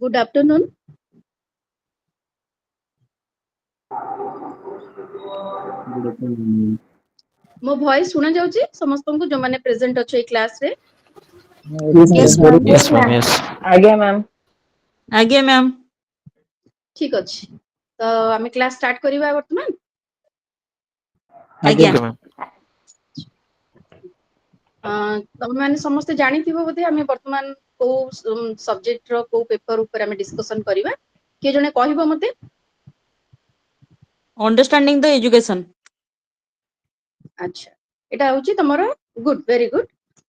Good afternoon. ମୋ voice ଶୁଣା ଯାଉଛି ସମସ୍ତଙ୍କୁ ଯୋଉମାନେ ପ୍ରେଜେଣ୍ଟ ଅଛ ଏଇ କ୍ଲାସ ରେ? Yes, ma'am. Yes, ma'am. Yes. Aଜ୍ଞା ମ୍ୟାମ୍। ଆଜ୍ଞା ମ୍ୟାମ୍। ଠିକ ଅଛି, ତ ଆମେ କ୍ଲାସ ଷ୍ଟାର୍ଟ କରିବା ବର୍ତ୍ତମାନ। ଆଜ୍ଞା। Okay, ma'am. ତମେ ମାନେ ସମସ୍ତେ ଜାଣିଥିବ ବୋଧେ ଆମେ ବର୍ତ୍ତମାନ କୋଉ ସବଜେକ୍ଟ ର କୋଉ ପେପର ଉପରେ ଆମେ ଡିସ୍କସନ କରିବା। କିଏ ଜଣେ କହିବ ମତେ? ଅଣ୍ଡରଷ୍ଟାଣ୍ଡିଂ ଦ ଏଜୁକେସନ। ଆଚ୍ଛା, ଏଟା ହଉଛି ତମର ଗୁଡ, ଭେରି ଗୁଡ।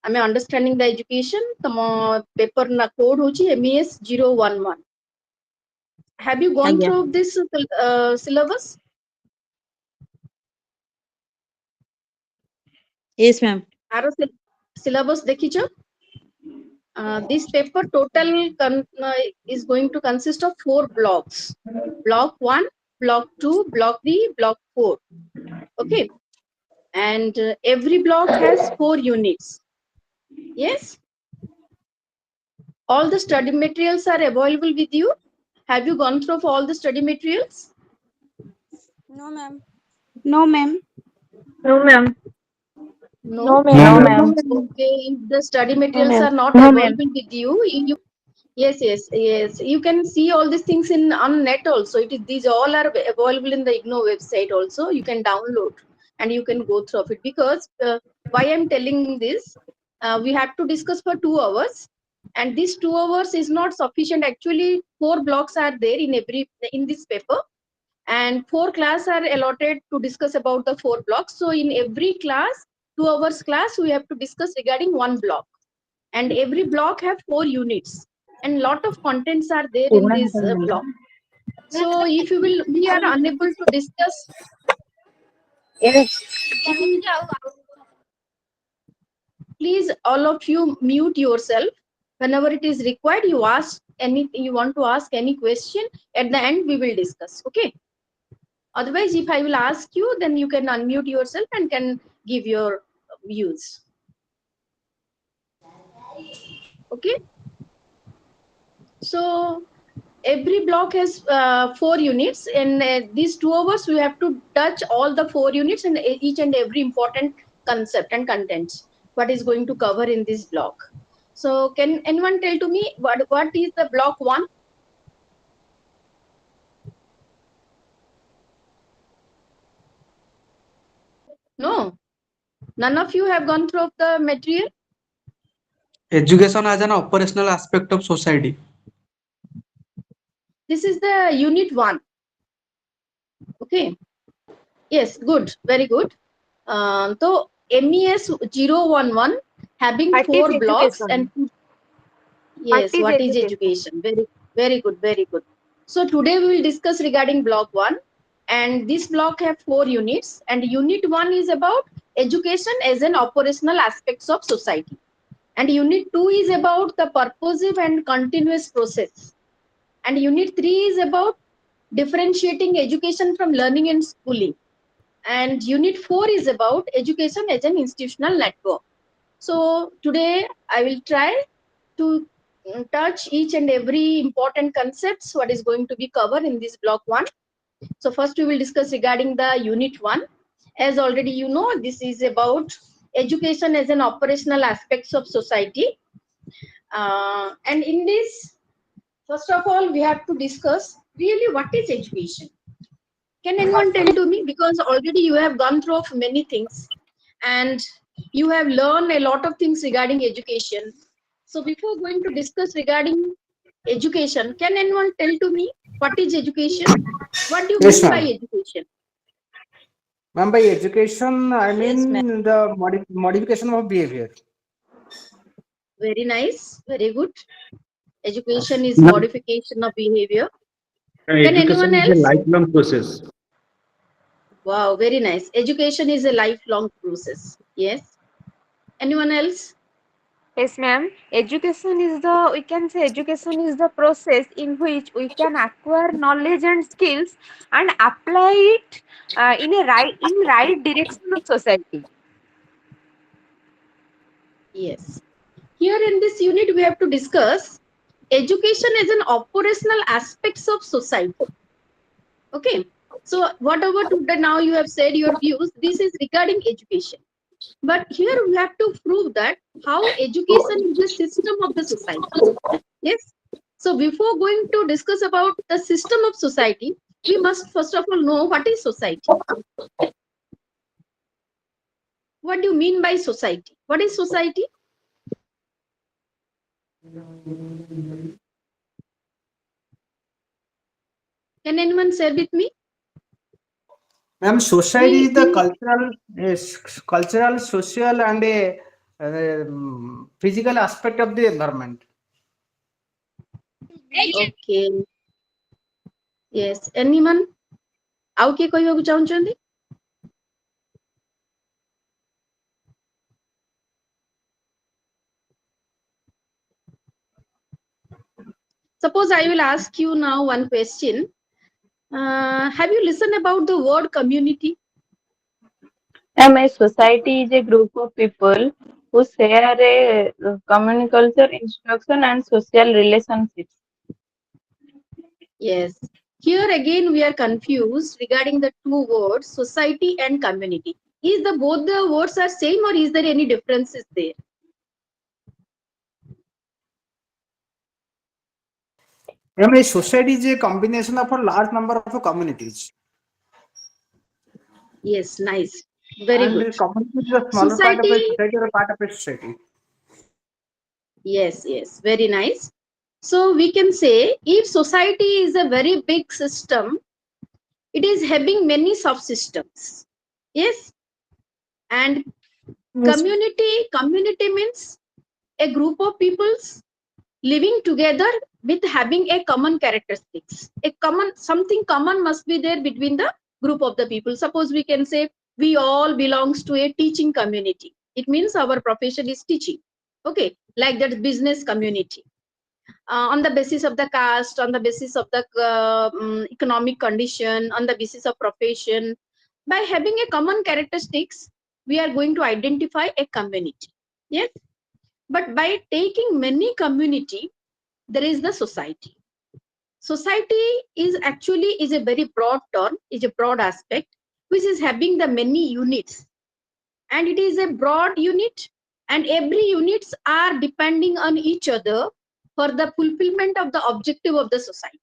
ଆମେ ଅଣ୍ଡରଷ୍ଟାଣ୍ଡିଂ ଦ ଏଜୁକେସନ, ତମ ପେପର ନା କୋଡ ହଉଛି MES-11। Have you gone ଆଜ୍ଞା through this syllabus? Yes ma'am. R syllabus ଦେଖିଛ? This paper total is going to consist of 4 blocks. Block 1, block 2, block 3, block 4. Okay. And every block has 4 units. Yes. All the study materials are available with you. Have you gone through all the study materials? No, ma'am. No, ma'am. No ma'am. No. No ma'am. Okay. If the study materials ma'am. are not No, ma'am. available with you, yes. You can see all these things on net also. These all are available in the IGNOU website also. You can download and you can go through it. Because why I'm telling this, we have to discuss for 2 hours, and these 2 hours is not sufficient. Actually, 4 blocks are there in this paper, and 4 classes are allotted to discuss about the 4 blocks. So in every class, 2 hours class, we have to discuss regarding 1 block, and every block have 4 units, and lot of contents are there in this block. So if you will, we are unable to discuss, please all of you mute yourself. Whenever it is required, you ask anything, you want to ask any question, at the end we will discuss. Okay. Otherwise, if I will ask you, then you can unmute yourself and can give your views. Okay. So every block has 4 units. In these 2 hours, we have to touch all the 4 units and each and every important concept and contents. What is going to cover in this block? So can anyone tell to me what is the block 1? No, none of you have gone through the material. Education as an operational aspect of society. This is the unit 1. Okay. Yes, good, very good. So MES-11 having What 4 is blocks, and education? yes, what is education? Very good, very good. So today we will discuss regarding block 1, and this block have 4 units, and unit 1 is about education as an operational aspects of society, and unit 2 is about the purposive and continuous process, and unit 3 is about differentiating education from learning and schooling, and unit 4 is about education as an institutional network. So today I will try to touch each and every important concepts what is going to be covered in this block 1. So first we will discuss regarding the unit 1. As already you know, this is about education as an operational aspects of society, and in this, first of all, we have to discuss really what is education. Can anyone tell to me? Because already you have gone through of many things and you have learned a lot of things regarding education. So before going to discuss regarding education, can anyone tell to me what is education? What do you Yes, mean by ma'am. education? Ma'am, by education, I Yes, ma'am. mean the modification of behavior. Very nice, very good. Education is Ma'am, modification of behavior. Can anyone education is a else? lifelong process. Wow, very nice. Education is a lifelong process. Yes. Anyone else? Yes, ma'am. Education is the, we can say education is the process in which we can acquire knowledge and skills and apply it in right direction of society. Yes. Here in this unit, we have to discuss education is an operational aspects of society. Okay. So whatever today now you have said your views, this is regarding education. But here we have to prove that how education is the system of the society. Yes. So before going to discuss about the system of society, we must first of all know what is society. What do you mean by society? What is society? Can anyone share with me? Ma'am, society We is the cultural, yes, cultural, social, and a physical aspect of the environment. okay. Yes. Anyone? ଆଉ କିଏ କହିବାକୁ ଚାହୁଁଛନ୍ତି? Suppose I will ask you now one question. Have you listened about the word community? A society is a group of people who share a common culture, instruction, and social relationships. Yes. Here again we are confused regarding the two words society and community. Is the both the words are same or is there any differences there? Ma'am, a society is a combination of a large number of communities, Yes, nice. Very and good. a community is a smaller part of a Society, society or a part of a society. yes, yes, very nice. So we can say if society is a very big system, it is having many subsystems. Yes, and Yes. community means a group of peoples living together with having a common characteristics. A common something common must be there between the group of the people. Suppose we can say we all belongs to a teaching community. It means our profession is teaching. Okay, like that business community. On the basis of the caste, on the basis of the economic condition, on the basis of profession, by having a common characteristics, we are going to identify a community. Yes, but by taking many community, there is the society. Society is actually is a very broad term, is a broad aspect, which is having the many units, and it is a broad unit, and every units are depending on each other for the fulfillment of the objective of the society.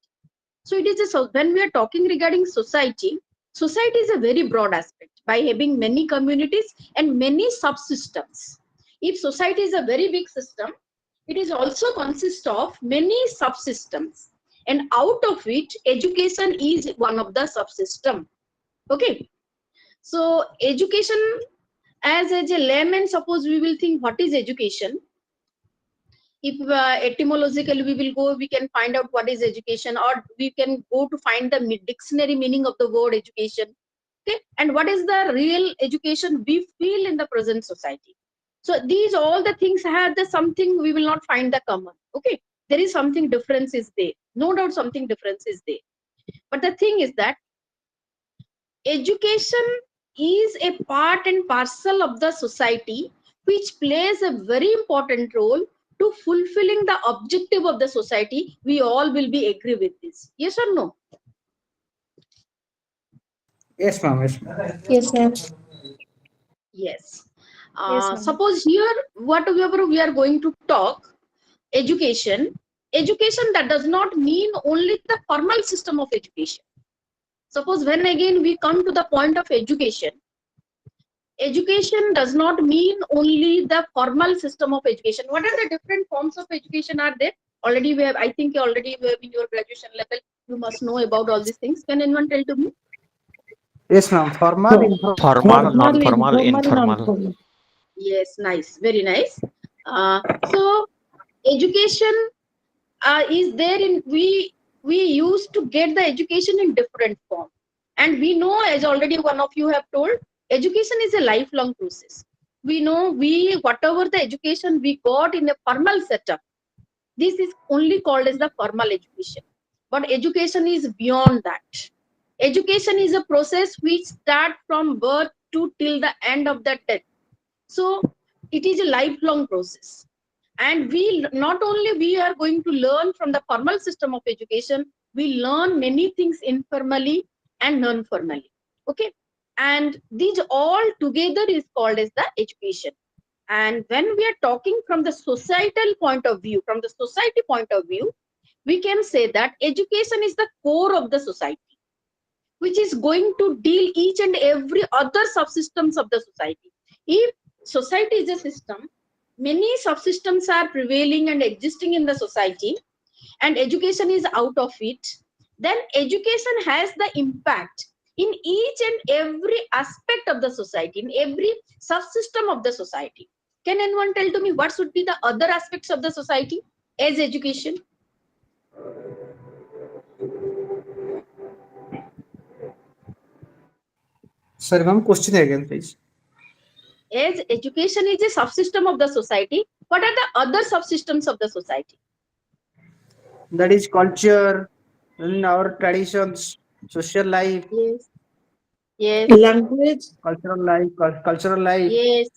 So it is a, so when we are talking regarding society, society is a very broad aspect by having many communities and many subsystems. If society is a very big system, it is also consists of many subsystems, and out of which education is one of the subsystem. Okay, so education, as a layman, suppose we will think what is education. If etymologically we will go, we can find out what is education, or we can go to find the dictionary meaning of the word education. Okay, and what is the real education we feel in the present society. So these all the things have the something we will not find the common. Okay, there is something difference is there, no doubt something difference is there. But the thing is that education is a part and parcel of the society which plays a very important role to fulfilling the objective of the society. We all will be agree with this, yes or no? Yes, ma'am. Yes, ma'am. Yes, ma'am. Yes. Yes, ma'am. Suppose here whatever we are going to talk education, education that does not mean only the formal system of education. Suppose when again we come to the point of education, education does not mean only the formal system of education. What are the different forms of education are there? Already we have, I think already we have in your graduation level, you must know about all these things. Can anyone tell to me? Yes, ma'am. Formal, Formal, informal. non-formal, informal. Yes, nice, very nice. So education is there in we used to get the education in different form, and we know, as already one of you have told, education is a lifelong process. We know we whatever the education we got in a formal setup, this is only called as the formal education. But education is beyond that. Education is a process which start from birth to till the end of the death. So it is a lifelong process. And we not only we are going to learn from the formal system of education, we learn many things informally and non-formally. Okay, and these all together is called as the education. And when we are talking from the societal point of view, from the society point of view, we can say that education is the core of the society, which is going to deal each and every other subsystems of the society. If society is a system, many subsystems are prevailing and existing in the society, and education is out of it, then education has the impact in each and every aspect of the society, in every subsystem of the society. Can anyone tell to me what should be the other aspects of the society as education? Sorry, ma'am, question again, please. As education is a subsystem of the society, what are the other subsystems of the society? That is culture, and our traditions, social life, Yes, yes, Language. cultural life, yes,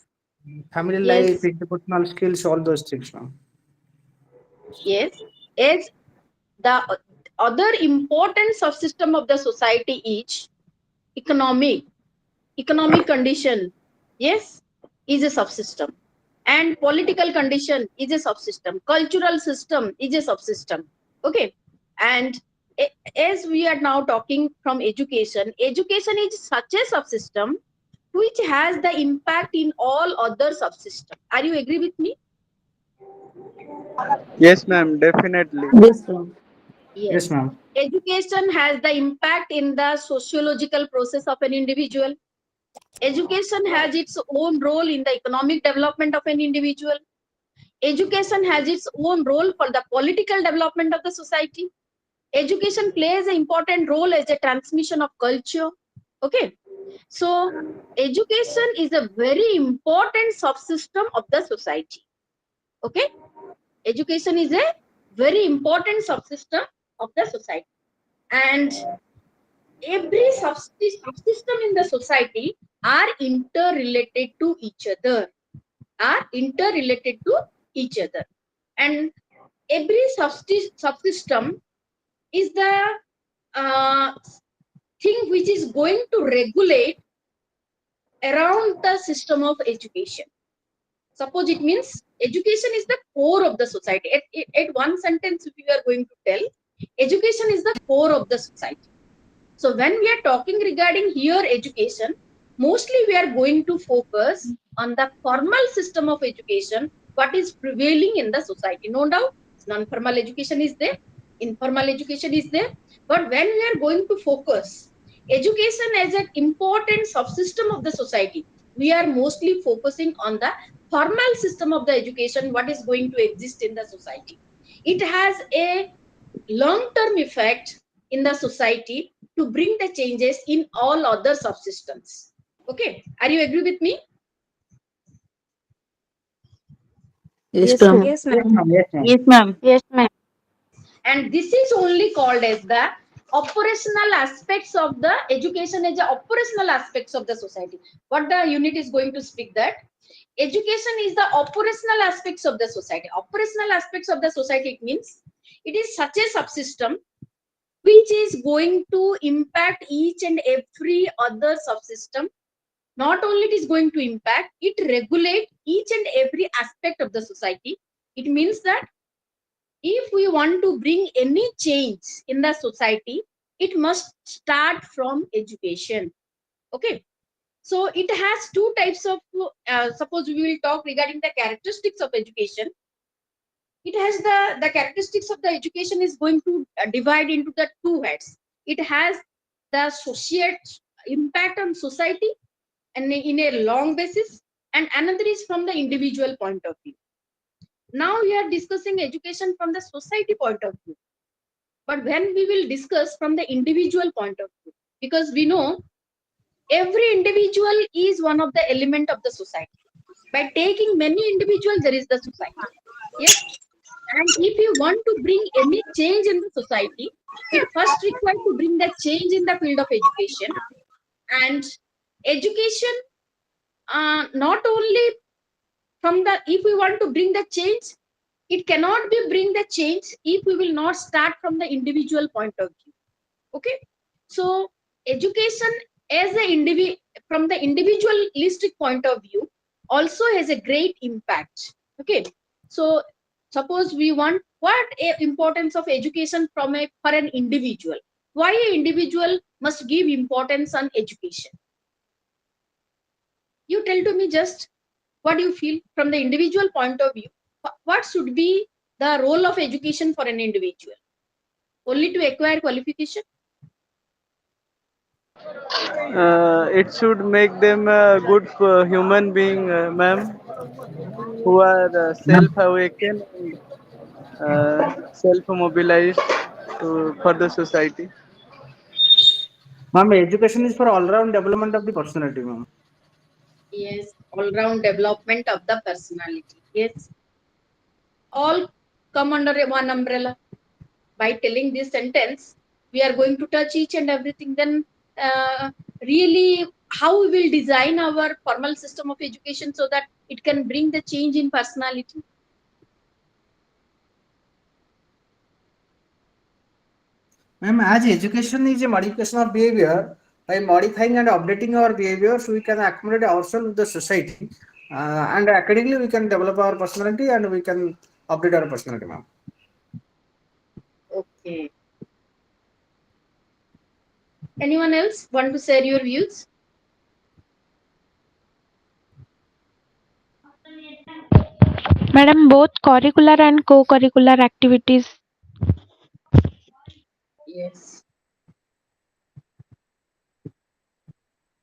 family life, yes, interpersonal skills, all those things, ma'am. yes. As the other important subsystem of the society is economic condition, yes, is a subsystem, and political condition is a subsystem, cultural system is a subsystem. Okay, and as we are now talking from education, education is such a subsystem which has the impact in all other subsystems. Are you agree with me? Yes, ma'am, definitely. Yes, ma'am. Yes, Yes. ma'am. Education has the impact in the sociological process of an individual. Education has its own role in the economic development of an individual. Education has its own role for the political development of the society. Education plays an important role as a transmission of culture. Okay. So, education is a very important subsystem of the society. Okay. Education is a very important subsystem of the society. And every subsystem in the society are interrelated to each other, and every subsystem is the uh, thing which is going to regulate around the system of education. Suppose it means education is the core of the society. At one sentence, if you are going to tell, education is the core of the society. So when we are talking regarding here education, mostly we are going to focus on the formal system of education, what is prevailing in the society. No doubt, non-formal education is there, informal education is there, but when we are going to focus education as an important subsystem of the society, we are mostly focusing on the formal system of the education, what is going to exist in the society. It has a long-term effect in the society to bring the changes in all other subsystems. Okay, are you agree with me? Yes, Yes, ma'am. ma'am. Yes, Yes, ma'am. ma'am. Yes, ma'am. Yes, ma'am. Yes, ma'am. And this is only called as the operational aspects of the education, as the operational aspects of the society. What the unit is going to speak that education is the operational aspects of the society. Operational aspects of the society, it means it is such a subsystem which is going to impact each and every other subsystem. Not only it is going to impact, it regulate each and every aspect of the society. It means that if we want to bring any change in the society, it must start from education. Okay, so it has two types of suppose we will talk regarding the characteristics of education. It has the characteristics of the education is going to divide into the two heads. It has the social impact on society and in a long basis, and another is from the individual point of view. Now we are discussing education from the society point of view, but when we will discuss from the individual point of view, because we know every individual is one of the element of the society. By taking many individuals, there is the society. Yes, and if you want to bring any change in the society, it first requires to bring the change in the field of education. And education, not only from the, if we want to bring the change, it cannot be bring the change if we will not start from the individual point of view. Okay, so education as a from the individualistic point of view also has a great impact. Okay, so suppose we want what importance of education from a for an individual, why an individual must give importance on education. You tell to me just what do you feel from the individual point of view, what should be the role of education for an individual, only to acquire qualification? It should make them a good human being, ma'am, who are self-awakened and self-mobilized for the society. Ma'am, education is for all-round development of the personality, ma'am. Yes, all round development of the personality. Yes, all come under one umbrella. By telling this sentence, we are going to touch each and everything. Then, really, how we will design our formal system of education so that it can bring the change in personality. Ma'am, as education is a modification of behavior, by modifying and updating our behaviors, we can accommodate ourselves with the society, and accordingly we can develop our personality and we can update our personality, ma'am. Okay. Anyone else want to share your views? Madam, both curricular and co-curricular activities. Yes.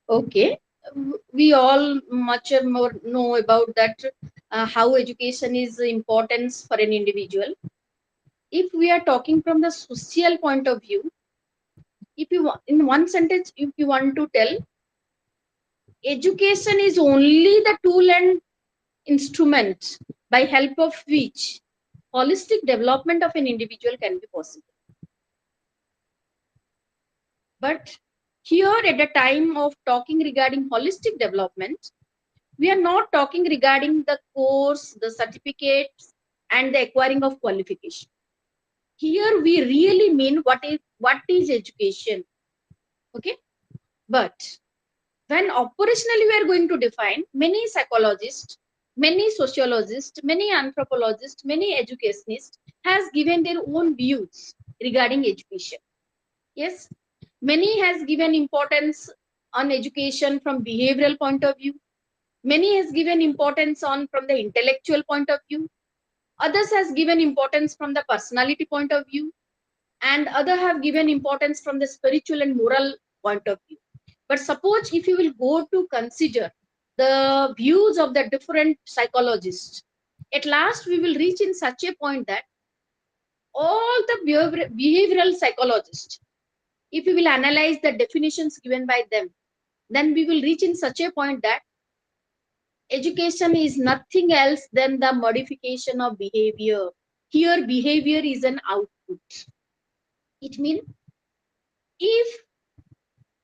Okay. We all much more know about that, how education is importance for an individual. If we are talking from the social point of view, if you in one sentence, if you want to tell, education is only the tool and instrument by help of which holistic development of an individual can be possible. But here at the time of talking regarding holistic development, we are not talking regarding the course, the certificates, and the acquiring of qualification. Here we really mean what is education. Okay, but when operationally we are going to define, many psychologists, many sociologists, many anthropologists, many educationists has given their own views regarding education. Yes, many has given importance on education from behavioral point of view. Many has given importance on from the intellectual point of view. Others has given importance from the personality point of view, and other have given importance from the spiritual and moral point of view. But suppose if you will go to consider the views of the different psychologists, at last we will reach in such a point that all the behavioral psychologists, if we will analyze the definitions given by them, then we will reach in such a point that education is nothing else than the modification of behavior. Here, behavior is an output. It means if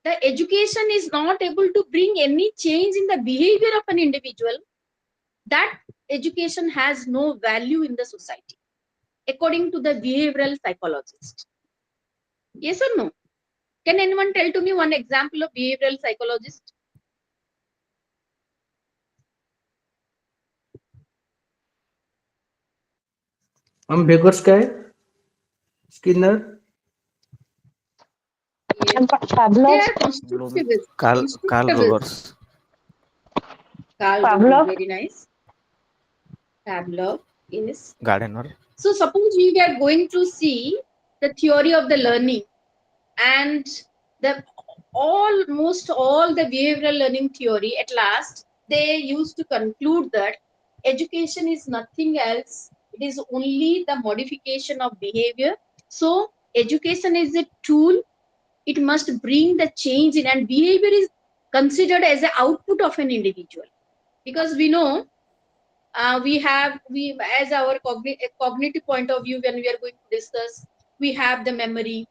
the education is not able to bring any change in the behavior of an individual, that education has no value in the society, according to the behavioral psychologist. Yes or no? Can anyone tell to me one example of behavioral psychologist? Vygotsky, Skinner. Yes. They are constructivists. Carl Constructivists. Rogers. Carl Pavlov. Rogers, very nice. Pavlov, yes. Gardner. So suppose we are going to see the theory of the learning, and the almost all the behavioral learning theory, at last they used to conclude that education is nothing else, it is only the modification of behavior. So education is a tool, it must bring the change in, and behavior is considered as an output of an individual. Because we know, we as our cognitive point of view, when we are going to discuss, we have the memory,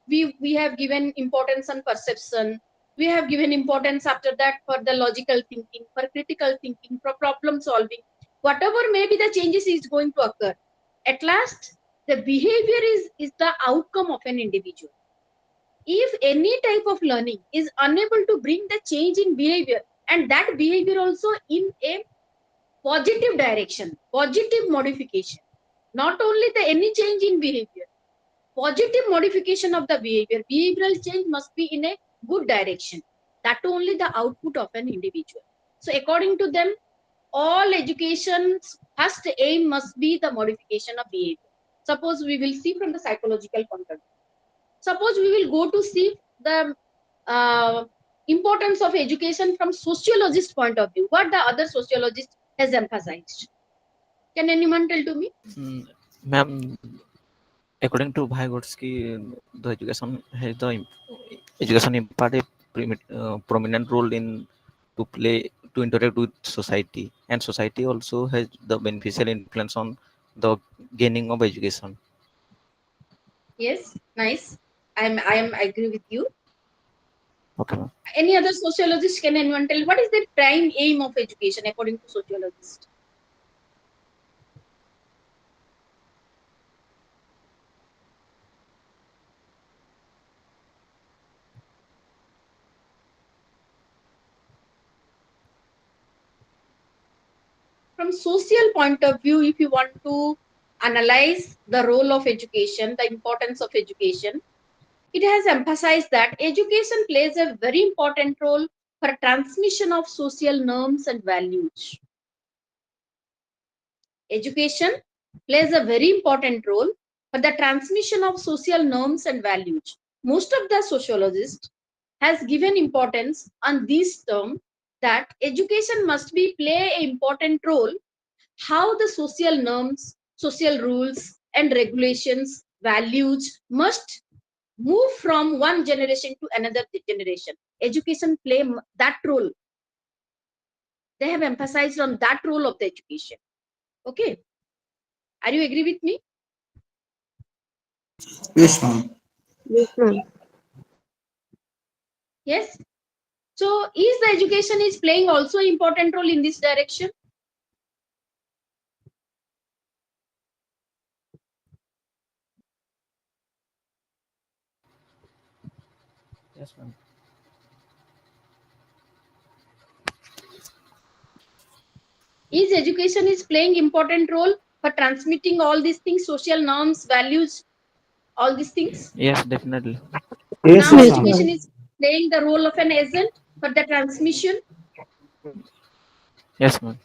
we have given importance on perception, we have given importance after that for the logical thinking, for critical thinking, for problem solving, whatever may be the changes is going to occur. At last, the behavior is the outcome of an individual. If any type of learning is unable to bring the change in behavior, and that behavior also in a positive direction, positive modification, not only the any change in behavior, positive modification of the behavior, behavioral change must be in a good direction. That only the output of an individual. So according to them, all education's first aim must be the modification of behavior. Suppose we will see from the psychological point of view. Suppose we will go to see the importance of education from sociologist point of view. What the other sociologist has emphasized? Can anyone tell to me? Ma'am, according to Vygotsky, the education has the education impart a prominent role in to play to interact with society, and society also has the beneficial influence on the gaining of education. Yes, nice. I am agree with you. Okay, ma'am. Any other sociologist, can anyone tell what is the prime aim of education according to sociologists? From social point of view, if you want to analyze the role of education, the importance of education, it has emphasized that education plays a very important role for transmission of social norms and values. Education plays a very important role for the transmission of social norms and values. Most of the sociologists has given importance on this term, that education must be play an important role how the social norms, social rules and regulations, values must move from one generation to another generation. Education play that role. They have emphasized on that role of the education. Okay, are you agree with me? Yes, ma'am. Yes, ma'am. Yes. So is the education is playing also important role in this direction? Yes, ma'am. Is education is playing important role for transmitting all these things, social norms, values, all these things? Yes, definitely. Yes, Now yes, Yes, ma'am. education ma'am. is playing the role of an agent for the transmission. Yes, ma'am.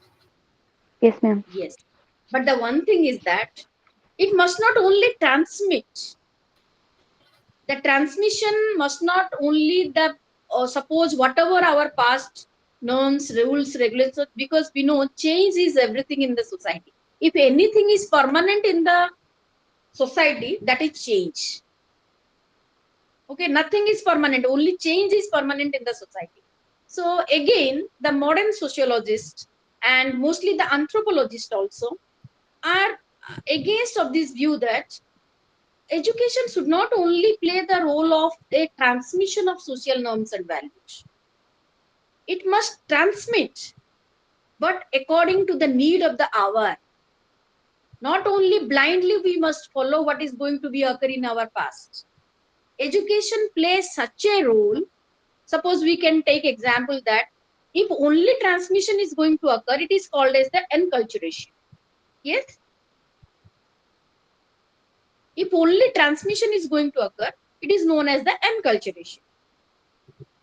Yes, ma'am. Yes, but the one thing is that it must not only transmit, the transmission must not only the suppose whatever our past norms, rules, regulations, because we know change is everything in the society. If anything is permanent in the society, that is change. Okay, nothing is permanent, only change is permanent in the society. So again, the modern sociologists and mostly the anthropologists also are against of this view that education should not only play the role of a transmission of social norms and values, it must transmit, but according to the need of the hour. Not only blindly we must follow what is going to be occur in our past. Education plays such a role. Suppose we can take example that if only transmission is going to occur, it is called as the enculturation. Yes, if only transmission is going to occur, it is known as the enculturation.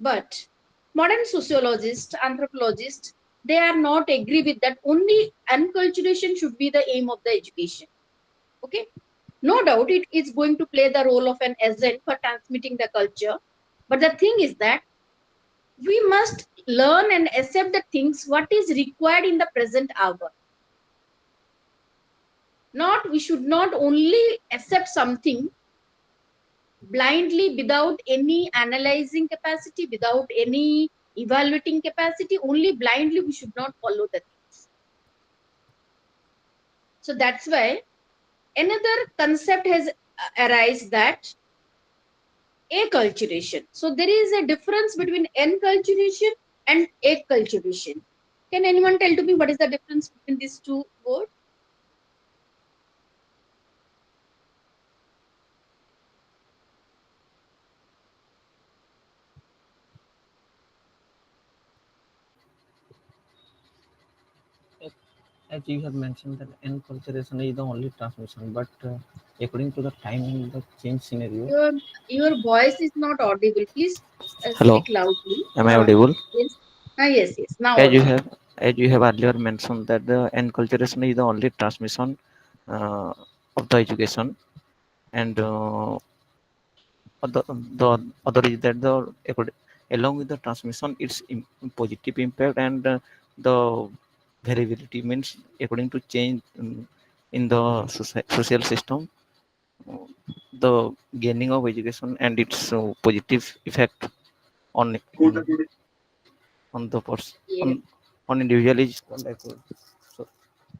But modern sociologists, anthropologists, they are not agree with that. Only enculturation should be the aim of the education. Okay, no doubt it is going to play the role of an agent for transmitting the culture. But the thing is that we must learn and accept the things what is required in the present hour. Not we should not only accept something blindly without any analyzing capacity, without any evaluating capacity, only blindly we should not follow the things. So that's why another concept has arisen, that acculturation. So there is a difference between enculturation and acculturation. Can anyone tell to me what is the difference between these two words? as you have mentioned that enculturation is the only transmission, but according to the time and the change scenario. Your voice is not audible. Please Hello, speak loudly. am I audible? Yes. Yes, yes. Now As you audible. have earlier mentioned that the enculturation is the only transmission uh, of the education, and the other is that along with the transmission, its positive impact and the variability means according to change in the social system, uh, the gaining of education and its positive effect on the person Yes. on individual is like so. Hello.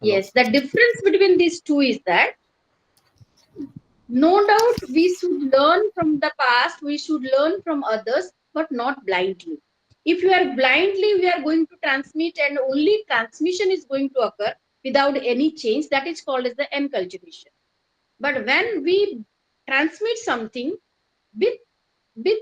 Yes. The difference between these two is that no doubt we should learn from the past, we should learn from others, but not blindly. If you are blindly, we are going to transmit and only transmission is going to occur without any change. That is called as the enculturation. But when we transmit something with with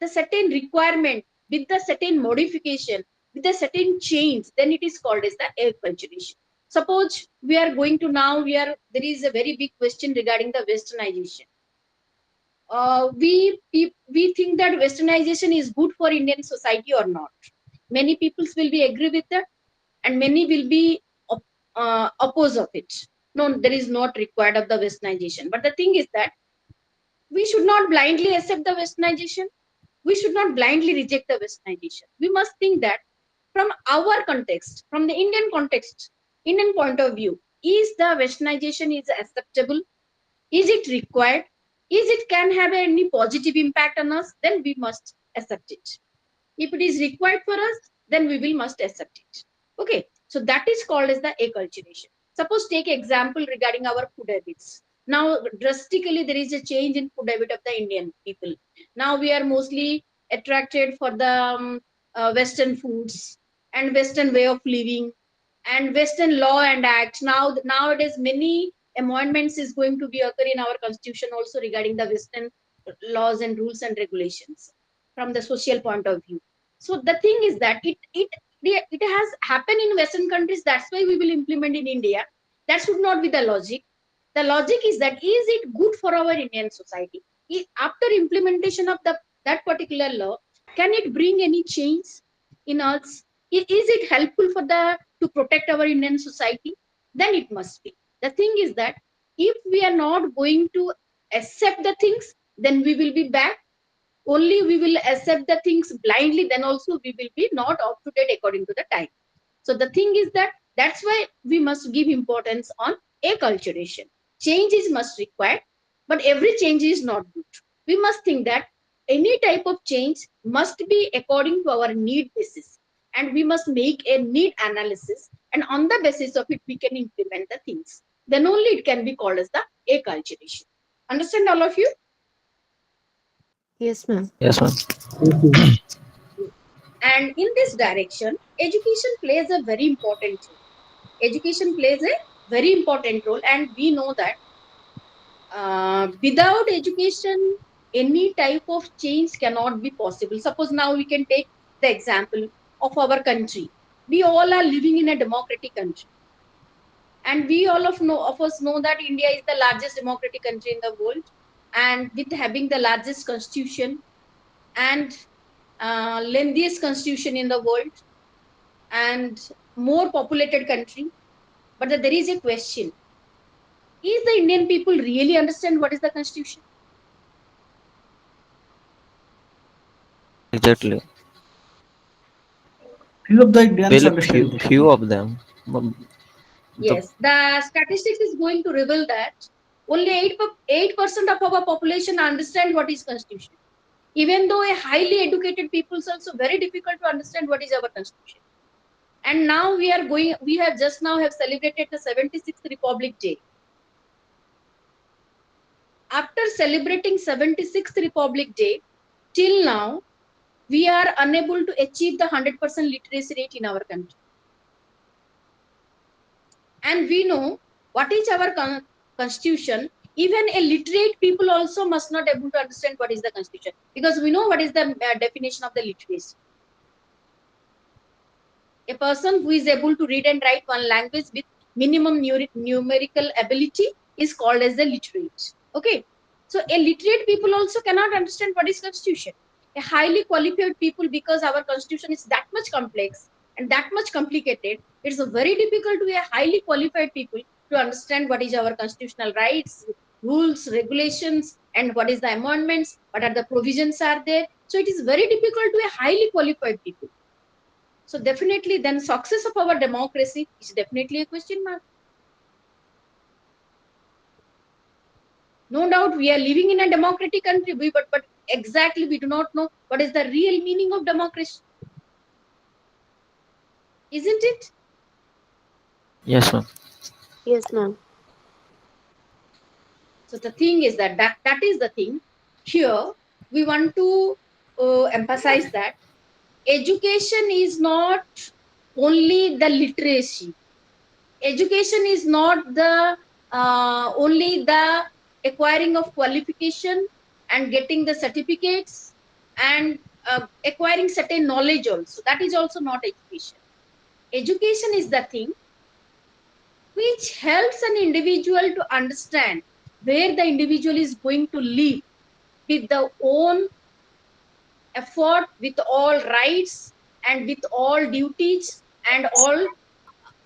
the certain requirement, with the certain modification, with the certain change, then it is called as the enculturation. Suppose we are going to now, there is a very big question regarding the westernization. We think that westernization is good for Indian society or not. Many peoples will be agree with that, and many will be oppose of it. No, there is not required of the westernization. But the thing is that we should not blindly accept the westernization. We should not blindly reject the westernization. We must think that from our context, from the Indian context, Indian point of view, is the westernization is acceptable? Is it required? Is it can have any positive impact on us? Then we must accept it. If it is required for us, then we will must accept it. Okay, so that is called as the acculturation. Suppose take example regarding our food habits. Now drastically there is a change in food habit of the Indian people. Now we are mostly attracted for the Western foods and Western way of living and Western law and act. Now nowadays many amendments is going to be occur in our constitution also regarding the Western laws and rules and regulations from the social point of view. So the thing is that it has happened in Western countries. That's why we will implement in India. That should not be the logic. The logic is that is it good for our Indian society? After implementation of that particular law, can it bring any change in us? Is it helpful for the to protect our Indian society? Then it must be. The thing is that if we are not going to accept the things, then we will be back. Only we will accept the things blindly, then also we will be not up to date according to the time. So the thing is that that's why we must give importance on acculturation. Change is must required, but every change is not good. We must think that any type of change must be according to our need basis, and we must make a need analysis, and on the basis of it we can implement the things. Then only it can be called as the acculturation. Understand all of you? Yes, ma'am. Yes, ma'am. And in this direction, education plays a very important role. Education plays a very important role, and we know that without education, any type of change cannot be possible. Suppose now we can take the example of our country. We all are living in a democratic country, and we all of us know that India is the largest democratic country in the world, and with having the largest constitution and lengthiest constitution in the world and more populated country. But there is a question: is the Indian people really understand what is the constitution? Exactly. Few of the Indians Very understand this. few of them. The Yes, the statistics is going to reveal that only 8% of our population understand what is constitution. Even though a highly educated people is also very difficult to understand what is our constitution. And now we have just now have celebrated the 76th Republic Day. After celebrating 76th Republic Day, till now, we are unable to achieve the 100% literacy rate in our country. And we know what is our constitution. Even a literate people also must not able to understand what is the constitution, because we know what is the definition of the literacy. A person who is able to read and write one language with minimum numerical ability is called as the literate. Okay, so a literate people also cannot understand what is constitution. A highly qualified people, because our constitution is that much complex and that much complicated, it's very difficult to a highly qualified people to understand what is our constitutional rights, rules, regulations, and what is the amendments, what are the provisions are there. So it is very difficult to a highly qualified people. So definitely then success of our democracy is definitely a question mark. No doubt we are living in a democratic country, but exactly we do not know what is the real meaning of democracy. Isn't it? Yes, ma'am. Yes, ma'am. So the thing is that is the thing. Here we want to emphasize that education is not only the literacy. Education is not the only the acquiring of qualification and getting the certificates and acquiring certain knowledge also. That is also not education. Education is the thing which helps an individual to understand where the individual is going to live with the own effort, with all rights and with all duties and all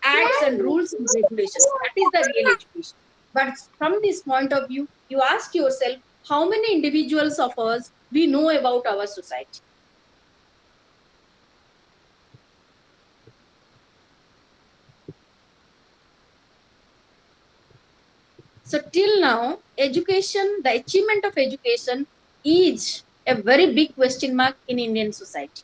acts and rules and regulations. That is the real education. But from this point of view, you ask yourself how many individuals of us we know about our society. So till now, education, the achievement of education is a very big question mark in Indian society.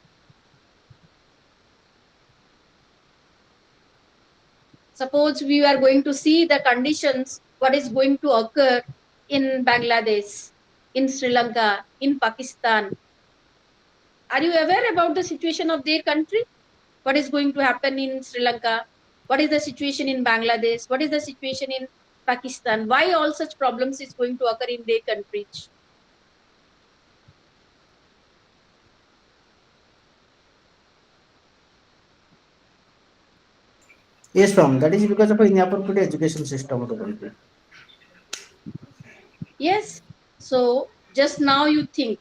Suppose we are going to see the conditions, what is going to occur in Bangladesh, in Sri Lanka, in Pakistan. Are you aware about the situation of their country? What is going to happen in Sri Lanka? What is the situation in Bangladesh? What is the situation in Pakistan? Why all such problems is going to occur in their countries? Yes, ma'am. That is because of inappropriate education system of the country. Yes. So just now you think,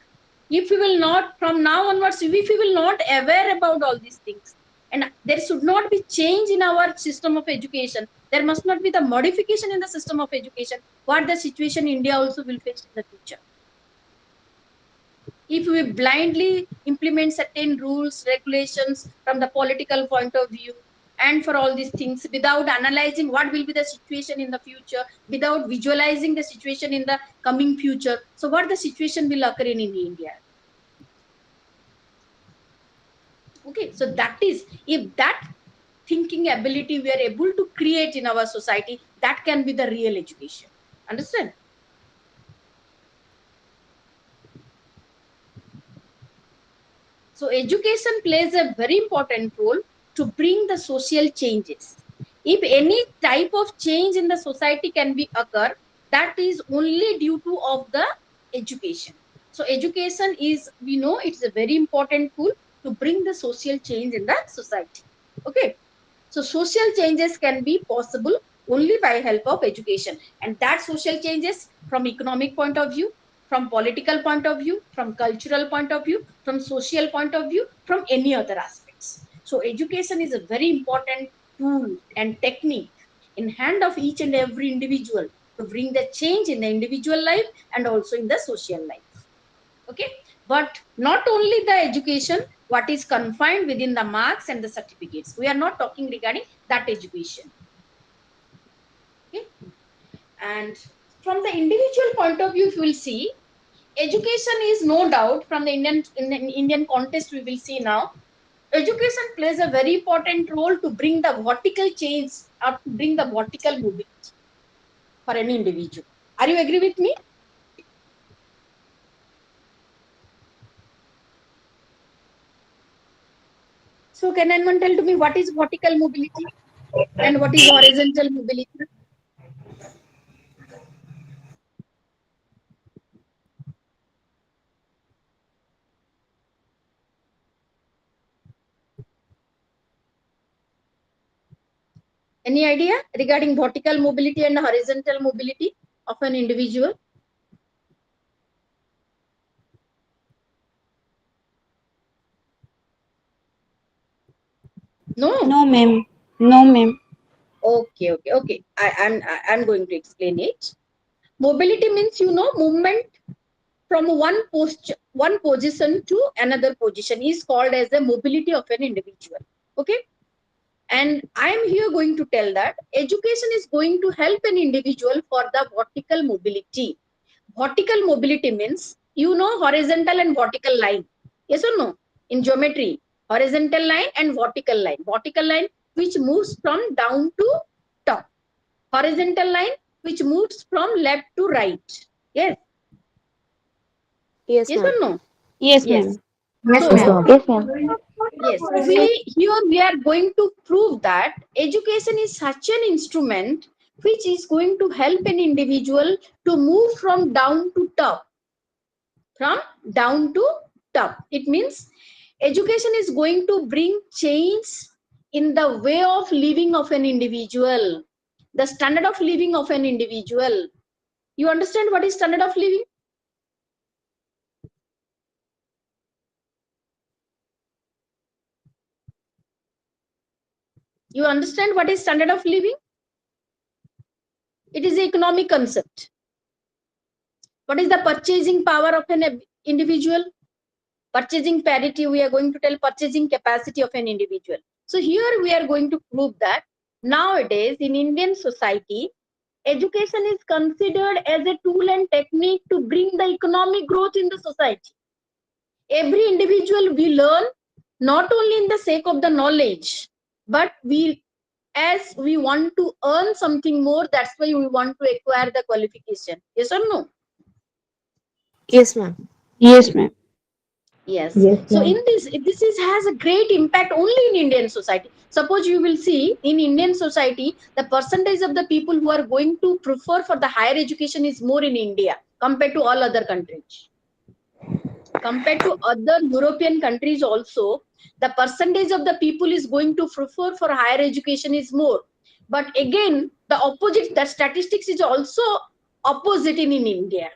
if we will not, from now onwards, if we will not aware about all these things, and there should not be change in our system of education, there must not be the modification in the system of education, what the situation India also will face in the future. If we blindly implement certain rules, regulations from the political point of view, and for all these things without analyzing what will be the situation in the future, without visualizing the situation in the coming future, so what the situation will occur in India? Okay, so that is, if that thinking ability we are able to create in our society, that can be the real education. Understand? So education plays a very important role to bring the social changes. If any type of change in the society can be occur, that is only due to of the education. So education is, we know it's a very important tool to bring the social change in the society. Okay. So social changes can be possible only by help of education, and that social changes from economic point of view, from political point of view, from cultural point of view, from social point of view, from any other aspects. So education is a very important tool and technique in hand of each and every individual to bring the change in the individual life and also in the social life. Okay, but not only the education what is confined within the marks and the certificates, we are not talking regarding that education. Okay, and from the individual point of view, if you will see, education is no doubt from the Indian context, we will see now, education plays a very important role to bring the vertical change or to bring the vertical mobility for any individual. Are you agree with me? So can anyone tell to me what is vertical mobility and what is horizontal mobility? Any idea regarding vertical mobility and horizontal mobility of an individual? No? No, ma'am. No, ma'am. Okay. I'm going to explain it. Mobility means, movement from one position to another position is called as the mobility of an individual. Okay. And I am here going to tell that education is going to help an individual for the vertical mobility. Vertical mobility means, horizontal and vertical line. Yes or no? In geometry, horizontal line and vertical line. Vertical line which moves from down to top. Horizontal line which moves from left to right. Yes. Yes, Yes or ma'am. no? Yes, Yes. ma'am. Yes, So ma'am. Yes, ma'am. yes, we are going to prove that education is such an instrument which is going to help an individual to move from down to top. From down to top. It means education is going to bring change in the way of living of an individual, the standard of living of an individual. You understand what is standard of living? You understand what is standard of living? It is an economic concept. What is the purchasing power of an individual? Purchasing parity, we are going to tell purchasing capacity of an individual. So here we are going to prove that nowadays in Indian society, education is considered as a tool and technique to bring the economic growth in the society. Every individual we learn not only in the sake of the knowledge, but as we want to earn something more, that's why we want to acquire the qualification. Yes or no? Yes, ma'am. Yes, ma'am. Yes. Yes, So ma'am. in this is has a great impact only in Indian society. Suppose you will see in Indian society, the percentage of the people who are going to prefer for the higher education is more in India compared to all other countries. Compared to other European countries also, the percentage of the people is going to prefer for higher education is more. But again, the opposite, the statistics is also opposite in India.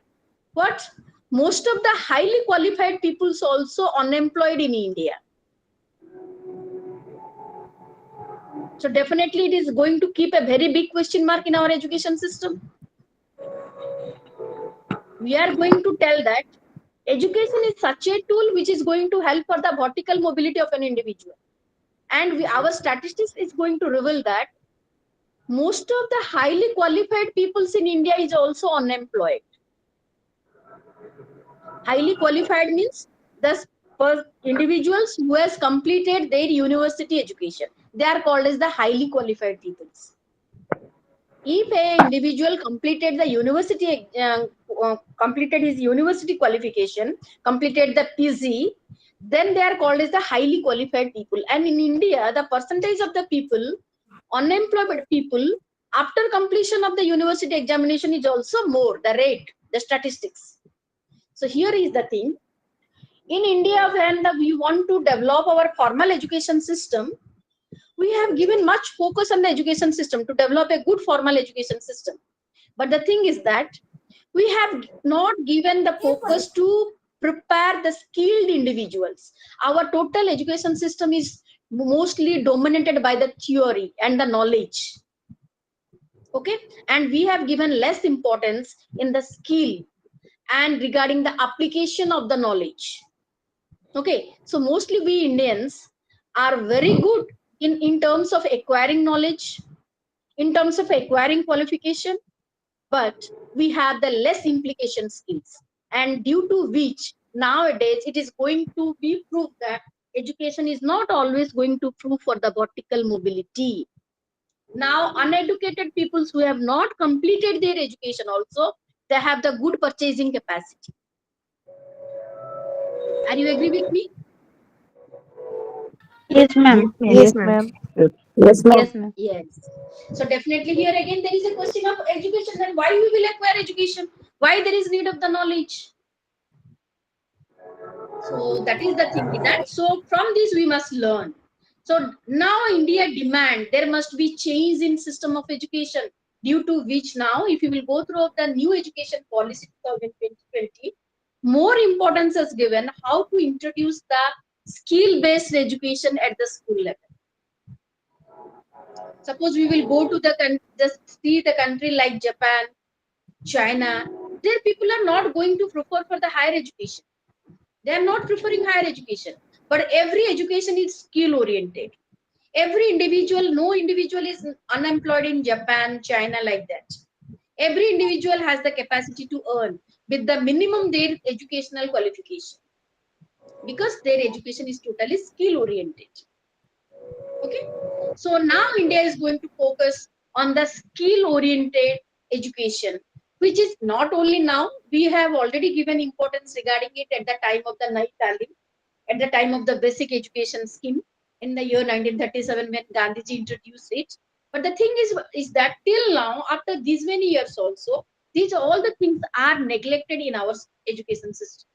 What? Most of the highly qualified peoples also unemployed in India. So definitely it is going to keep a very big question mark in our education system. We are going to tell that education is such a tool which is going to help for the vertical mobility of an individual. And our statistics is going to reveal that most of the highly qualified peoples in India is also unemployed. Highly qualified means the individuals who has completed their university education. They are called as the highly qualified peoples. If a individual completed the university, completed his university qualification, completed the PG, then they are called as the highly qualified people. And in India, the percentage of the people, unemployed people, after completion of the university examination is also more, the rate, the statistics. So here is the thing. In India, when we want to develop our formal education system, we have given much focus on the education system to develop a good formal education system. But the thing is that we have not given the focus to prepare the skilled individuals. Our total education system is mostly dominated by the theory and the knowledge. Okay, and we have given less importance in the skill and regarding the application of the knowledge. Okay, so mostly we Indians are very good in terms of acquiring knowledge, in terms of acquiring qualification, but we have the less implication skills, and due to which nowadays it is going to be proved that education is not always going to prove for the vertical mobility. Now uneducated people who have not completed their education also, they have the good purchasing capacity. Are you agree with me? Yes, ma'am. Yes, ma'am. Yes, ma'am. Yes, ma'am. Yes. So definitely here again there is a question of education. Then why we will acquire education? Why there is need of the knowledge? So that is the thing. That so from this we must learn. So now India demand there must be change in system of education, due to which now if you will go through the new education policy 2020, more importance is given how to introduce the skill based education at the school level. Suppose we will go to the just see the country like Japan, China, there people are not going to prefer for the higher education. They are not preferring higher education, but every education is skill oriented. Every individual, no individual is unemployed in Japan, China, like that. Every individual has the capacity to earn with the minimum their educational qualification, because their education is totally skill oriented. Okay, so now India is going to focus on the skill oriented education, which is not only now, we have already given importance regarding it at the time of the Nai Talim, at the time of the basic education scheme in the year 1937 when Gandhiji introduced it. But the thing is that till now, after these many years also, these all the things are neglected in our education system.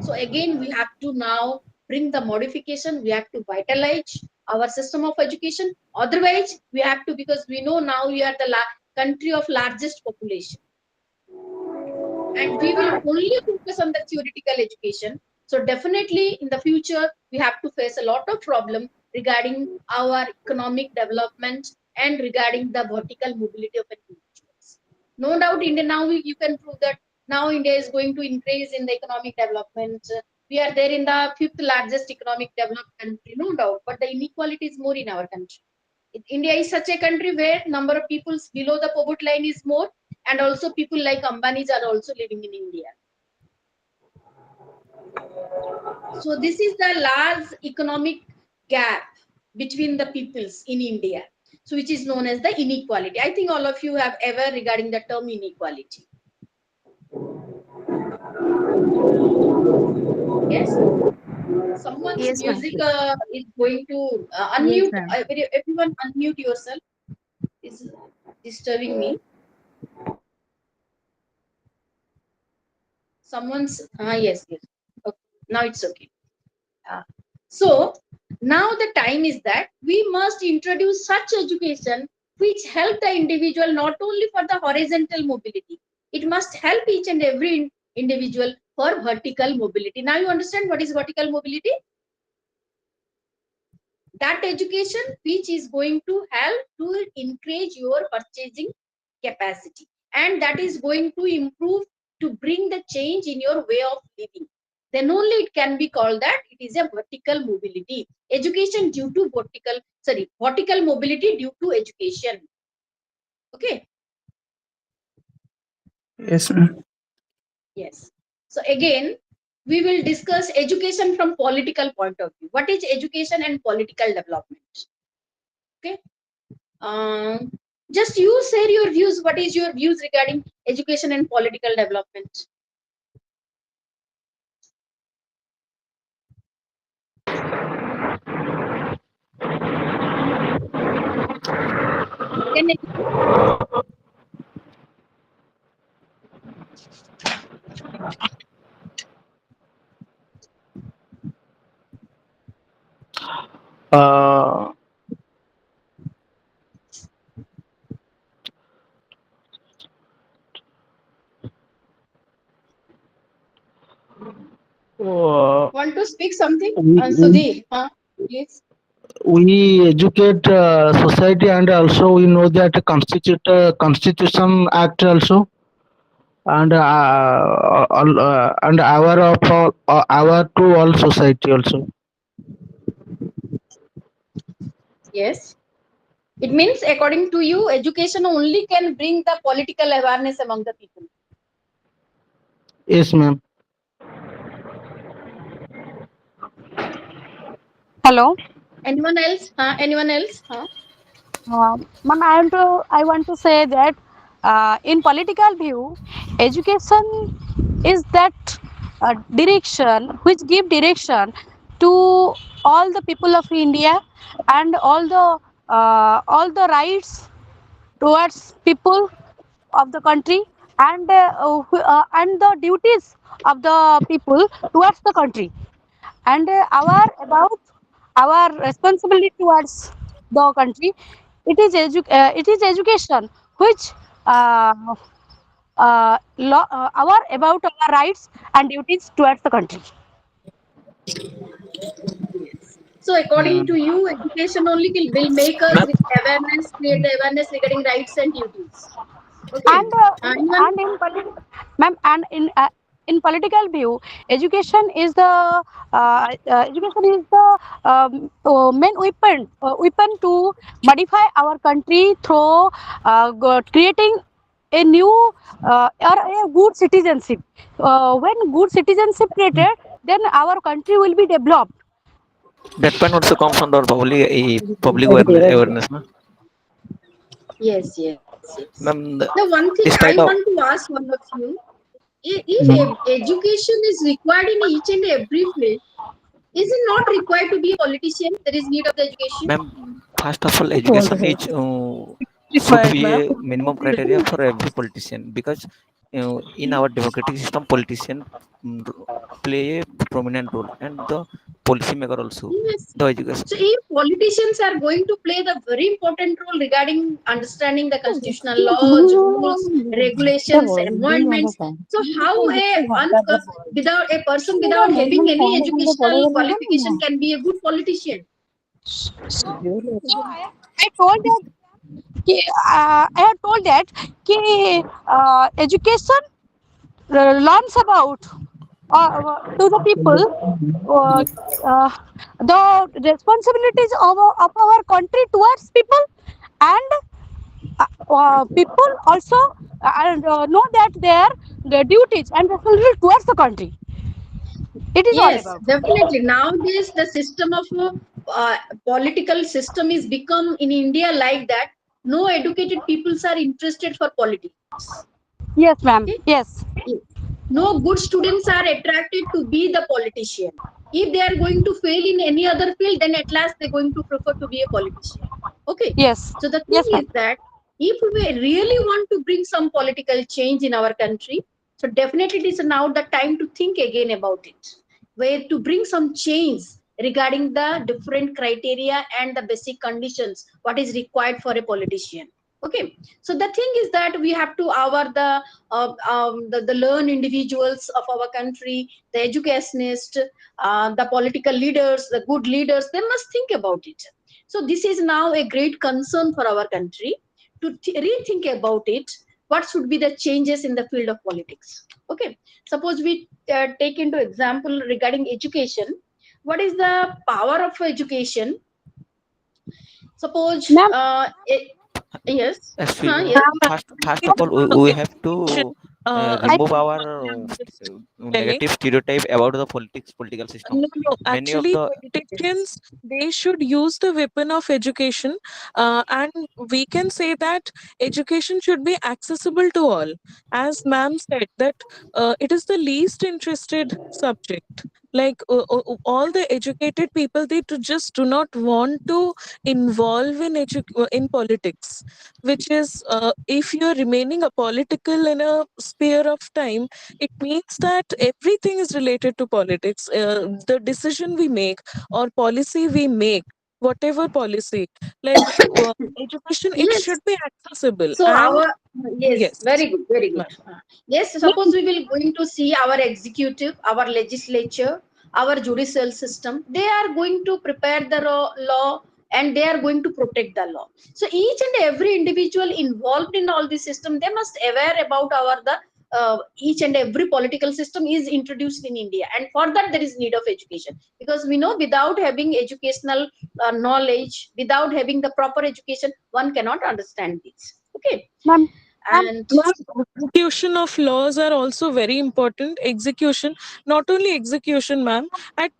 So again, we have to now bring the modification. We have to vitalize our system of education. Otherwise, we have to, because we know now we are the country of largest population, and we will only focus on the theoretical education. So definitely in the future, we have to face a lot of problem regarding our economic development and regarding the vertical mobility of individuals. No doubt, India now you can prove that now India is going to increase in the economic development. We are there in the fifth largest economic developed country, no doubt, but the inequality is more in our country. India is such a country where number of people below the poverty line is more, and also people like Ambanis are also living in India. So this is the large economic gap between the peoples in India, so which is known as the inequality. I think all of you have ever regarding the term inequality. Yes. Someone's Yes, ma'am. music is going to Yes, unmute. ma'am. Everyone unmute yourself. It's disturbing me. Someone's yes, yes. Okay. Now it's okay. Uh, so now the time is that we must introduce such education which help the individual not only for the horizontal mobility, it must help each and every individual for vertical mobility. Now you understand what is vertical mobility? That education which is going to help to increase your purchasing capacity, and that is going to improve, to bring the change in your way of living, then only it can be called that it is a vertical mobility education due to vertical mobility due to education. Okay. Yes, ma'am. Yes. So again, we will discuss education from political point of view. What is education and political development? Okay. Um, just you share your views. What is your views regarding education and political development? Can Uh, uh, want to speak something? we, we Sudhir, please. we educate society, and also we know that constitution act also, and and aware of aware to all society also. Yes. It means, according to you, education only can bring the political awareness among the people. Yes, ma'am. Hello. Anyone else? Anyone else? Ma'am, I want to say that in political view, education is that direction which give direction to all the people of India and all the rights towards people of the country and the duties of the people towards the country and our about our responsibility towards the country. It is education which our about our rights and duties towards the country. So according to Mm. you, education only will make us Ma'am, awareness, create the awareness regarding rights and duties. Okay. And Anyone? ma'am, and in political view, education is the main weapon to modify our country through creating a new or a good citizenship. When good citizenship created, then our country will be developed. that point also comes under public awareness, na? Yes, yes, yes. Ma'am, The one thing this I type of want to ask one of you, if Mm. education is required in each and every field, is it not required to be a politician? There is need of the education. ma'am, first of all, education is should required, be ma'am. a minimum criteria for every politician because in our democratic system, politician mm, play a prominent role, and the policymaker also. Yes. The education, So if politicians are going to play the very important role regarding understanding the constitutional laws, rules, regulations, environments, so how without a person without having any educational qualification can be a good politician? So I told that I had told that education learns about to the people uh, uh, the responsibilities of our country towards people, and people also know that their duties and responsibilities towards the country. It is all Yes, about. definitely. Nowadays, the system of political system is become in India like that. No educated peoples are interested for politics. Yes, ma'am. Okay? Yes. Yes. No good students are attracted to be the politician. If they are going to fail in any other field, then at last they're going to prefer to be a politician. Okay. Yes. So the thing Yes, ma'am. is that if we really want to bring some political change in our country, so definitely it is now the time to think again about it, where to bring some change regarding the different criteria and the basic conditions what is required for a politician. Okay, so the thing is that we have to our the learned individuals of our country, the educationists, the political leaders, the good leaders, they must think about it. So this is now a great concern for our country to rethink about it. What should be the changes in the field of politics? Okay, suppose we take into example regarding education. What is the power of education? Suppose Ma'am, yes, actually, yes. first of all, we have to I remove our Telling negative stereotype about the political system. no, no. Many of Actually, the politicians they should use the weapon of education, and we can say that education should be accessible to all. As ma'am said, that it is the least interested subject. Like all the educated people, just do not want to involve in politics, which is if you are remaining apolitical in a sphere of time, it means that everything is related to politics. The decision we make or policy we make, whatever policy, like education, it Yes. should be accessible. So And our yes, yes, very good, very good. ma'am. Yes, suppose we will going to see our executive, our legislature, our judicial system. They are going to prepare the law and they are going to protect the law. So each and every individual involved in all this system, they must aware about our the each and every political system is introduced in India, and for that there is need of education, because we know without having educational knowledge, without having the proper education, one cannot understand this. Okay, ma'am, ma'am, and Ma'am, execution of laws are also very important. Execution, not only execution, ma'am, at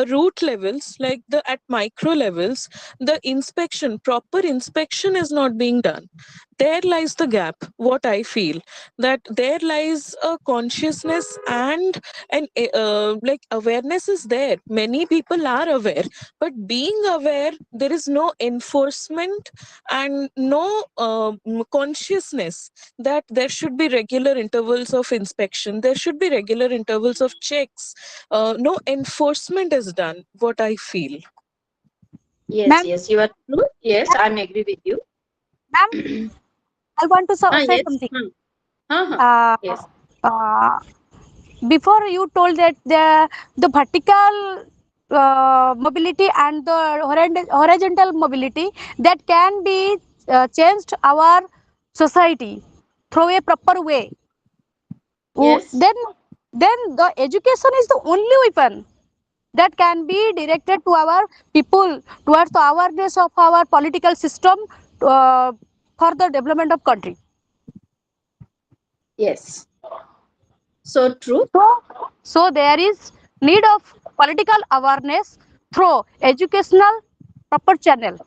root levels, like the at micro levels, the inspection, proper inspection is not being done. There lies the gap. What I feel, that there lies a consciousness and an like awareness is there. Many people are aware, but being aware, there is no enforcement and no consciousness that there should be regular intervals of inspection, there should be regular intervals of checks. No enforcement is done, what I feel. Yes, Ma'am, yes, you are true. Yes, I'm agree with you. ma'am, I want to say Yes. something. Uh-huh. Uh, Yes. uh, Before you told that the vertical mobility and the horizontal mobility that can be changed our society through a proper way. Yes. Then the education is the only weapon that can be directed to our people towards the awareness of our political system uh, for the development of country. Yes. So true. So there is need of political awareness through educational proper channel.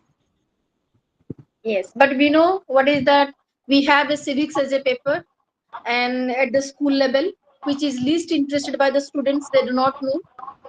Yes. But we know what is that we have a civics as a paper, and at the school level, which is least interested by the students, they do not know.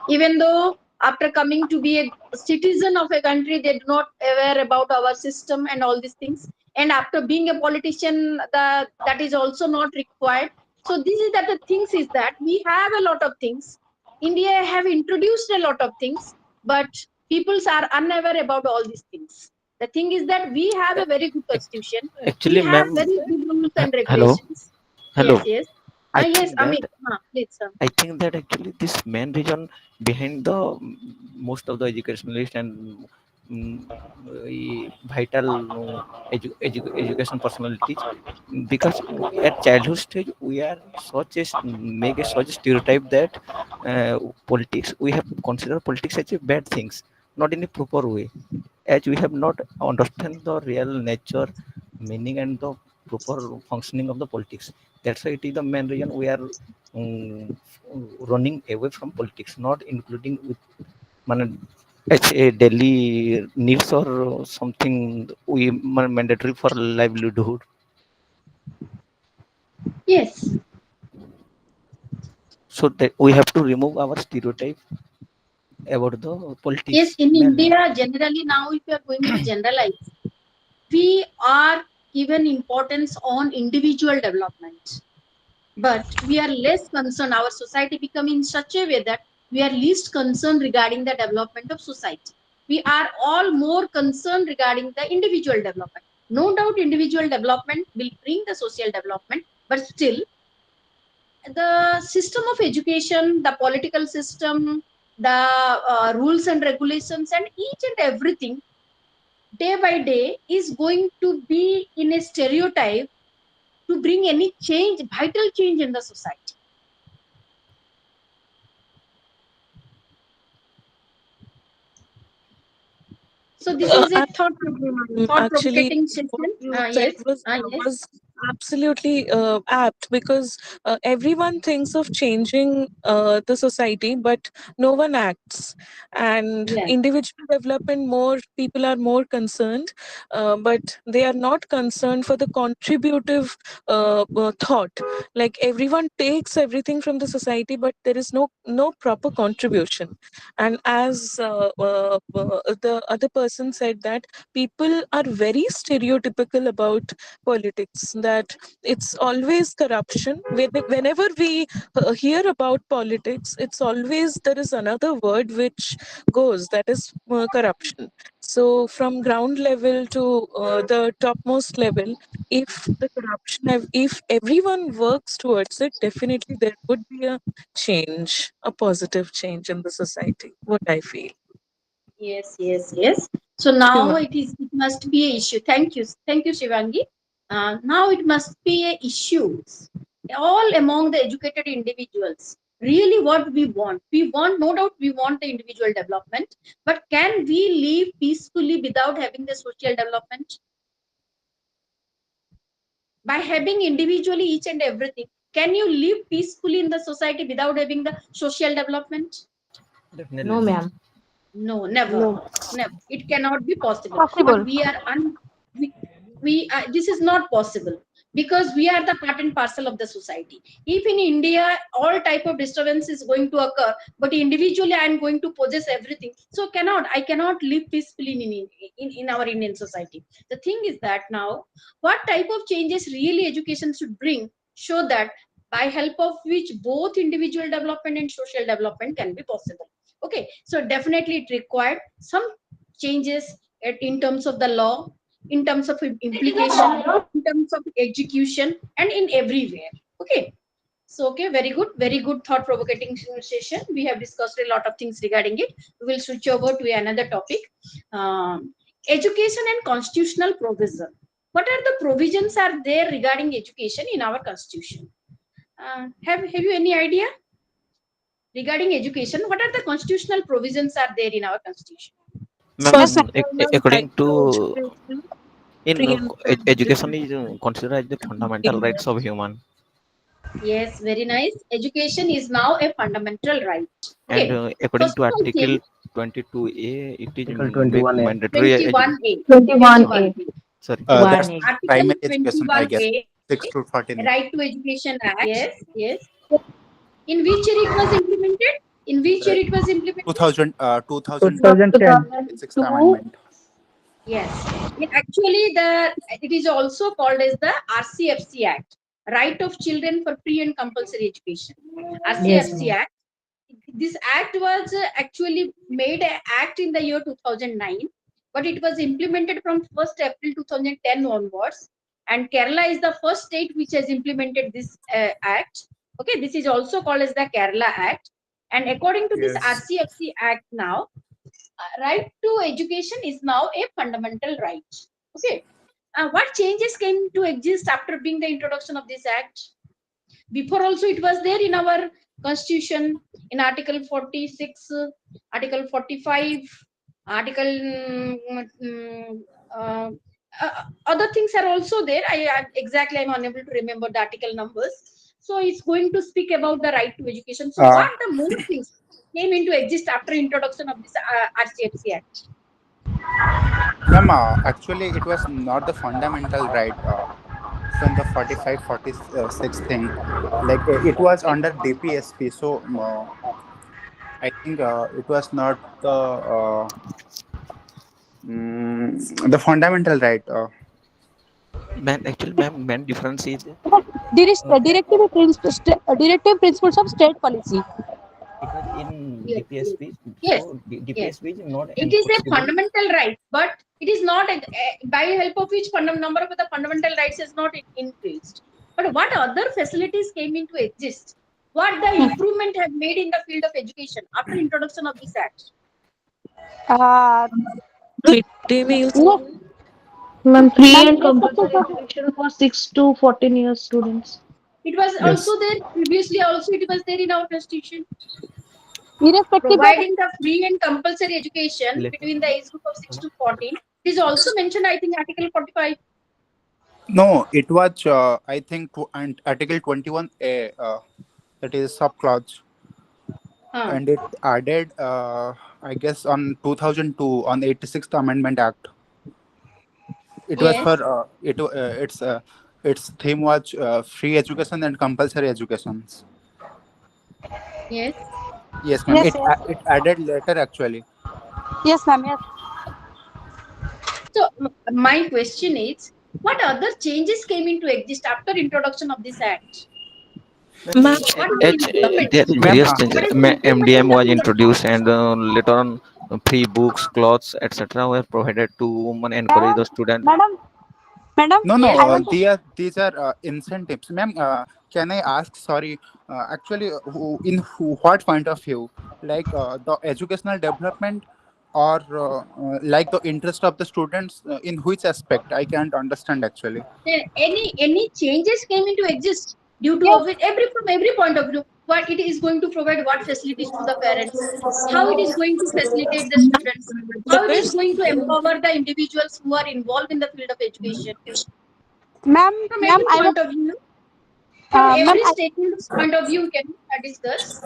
Even though after coming to be a citizen of a country, they do not aware about our system and all these things. And after being a politician, that is also not required. So this is that the things is that we have a lot of things. India have introduced a lot of things, but peoples are unaware about all these things. The thing is that we have a very good constitution. We Actually, have ma'am, very good rules and hello, regulations. Yes, hello. yes. I Yes, think that Amit. Please. I think that actually this main reason behind the most of the educationalist and mm, vital education personalities, because at childhood stage we are such a make a such stereotype that politics, we have considered politics as a bad things, not in a proper way, as we have not understand the real nature, meaning and the proper functioning of the politics. That's why it is the main reason we are um, running away from politics, not including with it's a daily needs or something we mandatory for livelihood. Yes. So that we have to remove our stereotype about the Yes, politics in mainly. India, generally now, if you are going to generalize, we are given importance on individual development, but we are less concerned. Our society becoming in such a way that we are least concerned regarding the development of society. We are all more concerned regarding the individual development. No doubt, individual development will bring the social development, but still, the system of education, the political system, the rules and regulations, and each and everything day by day is going to be in a stereotype to bring any change, vital change in the society. So this is a Absolutely, ma'am. thought Actually, provocating what session. you said Yes. Yes. was absolutely apt, because everyone thinks of changing the society, but no one acts. And Yes. individual development, more people are more concerned, but they are not concerned for the contributive thought. Like, everyone takes everything from the society, but there is no proper contribution. And as the other person said, that people are very stereotypical about politics, that it's always corruption. Whenever we hear about politics, it's always there is another word which goes, that is corruption. So from ground level to the topmost level, if the corruption if everyone works towards it, definitely there would be a change, a positive change in the society, what I feel. Yes, yes, yes. So Thank you, now ma'am. it must be a issue. Thank you, Shivangi. Now it must be a issue all among the educated individuals. Really, what we want, no doubt, we want the individual development. But can we live peacefully without having the social development? By having individually each and everything, can you live peacefully in the society without having the social development? Definitely No, not. ma'am. No, never, No. never. It cannot be possible. But Possible. we this is not possible because we are the part and parcel of the society. If in India all type of disturbance is going to occur, but individually I am going to possess everything, so I cannot live peacefully in our Indian society. The thing is that now, what type of changes really education should bring, show that by help of which both individual development and social development can be possible. Okay, so definitely it required some changes in terms of the law, in terms of implication, in terms of execution, and in everywhere. Okay. So, okay, very good thought provoking session. We have discussed a lot of things regarding it. We will switch over to another topic. Education and constitutional provision. What are the provisions are there regarding education in our constitution? Have you any idea regarding education? What are the constitutional provisions are there in our constitution? First Ma'am, of all, ma'am, right according to to education, in free and education is considered as the fundamental rights of human, Yes, very nice. Education is now a fundamental right. and Okay. according First to of all Article thing, 22A, it is Article 21A. mandatory 21A. 21A. 21A. sorry. That's One Article primary education, I guess. 21A, 6 to 14. Right to Education Act. Yes, yes. In which year it was implemented? In which year Uh, it was implemented? 2010 2010. Sixth Amendment. Yes. Actually, it is also called as the RCFC Act, Right of Children for Free and Compulsory Education. Yes, RCFC ma'am. Act. This act was actually made an act in the year 2009, but it was implemented from 1st April 2010 onwards. And Kerala is the first state which has implemented this act. Okay, this is also called as the Kerala Act. And according to this Yes. RCFC Act now, right to education is now a fundamental right. Okay. What changes came to exist after being the introduction of this act? Before also it was there in our constitution in article 46, article 45, article uh, other things are also there. Exactly I'm unable to remember the article numbers. So it's going to speak about the right to education. So Uh, what the more things came into exist after introduction of this RCFC Act? Ma'am, actually, it was not the fundamental right from the 45, 46 thing. Like, it was under DPSP. So, I think it was not the fundamental right. Man, actually, ma'am, main difference is Directive principles of state policy. because in Yes, yes, DPSP, yes, so yes. DPSP is not It is a enforceable. fundamental right, but it is not by help of which number of the fundamental rights is not increased. But what other facilities came into exist? What the improvement have made in the field of education after introduction of this act? Uh, midday meals. no, Ma'am, free ma'am, and compulsory education for 6 to 14 years students. It was Yes. also there previously. Also, it was there in our constitution, irrespective of providing the free and compulsory education Later between the on, age group of 6 to 14. It is also mentioned, I think, Article 45. No, it was, I think, and Article 21A, that is subclause. And it added, I guess, on 2002 on 86th Amendment Act. It was Yes, for its theme was free education and compulsory educations. yes. Yes, ma'am. yes, yes, It added later actually. yes, ma'am, yes. So my question is, what other changes came into exist after introduction of this act? Ma'am, What is the improvement? there Ma'am, various changes. What is the improvement in MDM the was field of introduced, and later on, free books, clothes, etc. were provided to women, encourage Madam, the student. madam, madam, no, no. yes? I want to. These are incentives, ma'am. Can I ask? Sorry. Actually, what point of view? Like the educational development, or like the interest of the students? In which aspect? I can't understand actually. Then any changes came into exist due to Yes, of it every from every point of view. What it is going to provide, what facilities to the parents, how it is going to facilitate the students, the how it is best. going to empower the individuals who are involved in the field of education. ma'am, From ma'am, every I want. point of view, from Ma'am, every stakeholder's point of view, we can discuss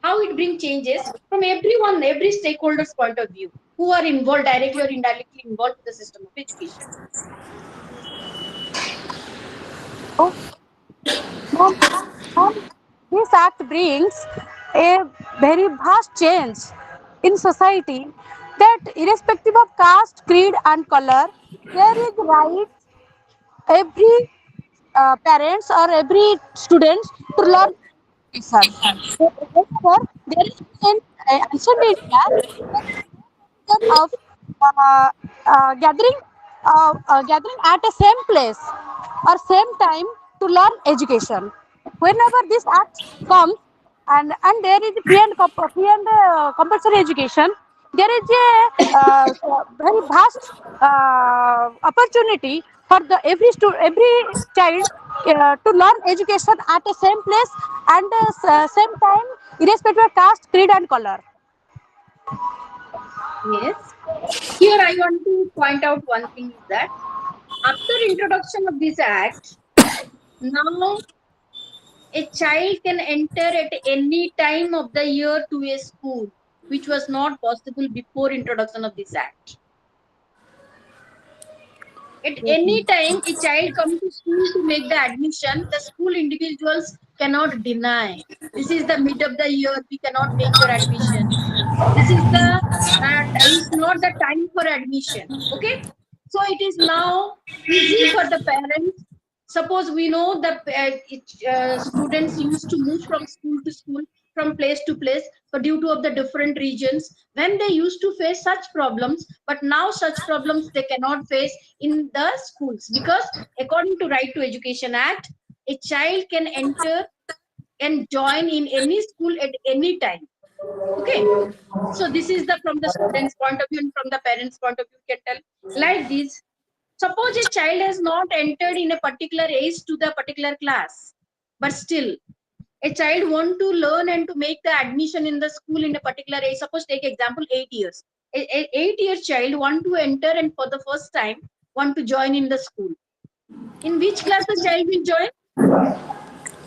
how it brings changes from everyone, every stakeholder's point of view, who are involved directly or indirectly involved with the system of education. ma'am, ma'am, this act brings a very vast change in society that irrespective of caste, creed and color, there is right every parents or every students to learn education. Therefore, there is an ancient India of gathering at the same place or same time to learn education. Whenever this act comes, and there is free and compulsory education, there is a very vast opportunity for the every child to learn education at the same place and same time, irrespective of caste, creed, and color. Yes. Here I want to point out one thing is that after introduction of this act, now a child can enter at any time of the year to a school, which was not possible before introduction of this act. At any time, a child comes to school to make the admission, the school individuals cannot deny. This is the mid of the year, we cannot make your admission. This is the is not the time for admission. Okay, so it is now easy for the parents. Suppose we know the students used to move from school to school, from place to place, but due to of the different regions, when they used to face such problems, but now such problems they cannot face in the schools, because according to Right to Education Act, a child can enter and join in any school at any time. Okay, so this is the from the student's point of view, and from the parents' point of view, you can tell like this. Suppose a child has not entered in a particular age to the particular class, but still a child want to learn and to make the admission in the school in a particular age. Suppose take example 8 years. A 8-year child want to enter and for the first time want to join in the school. In which class the child will join?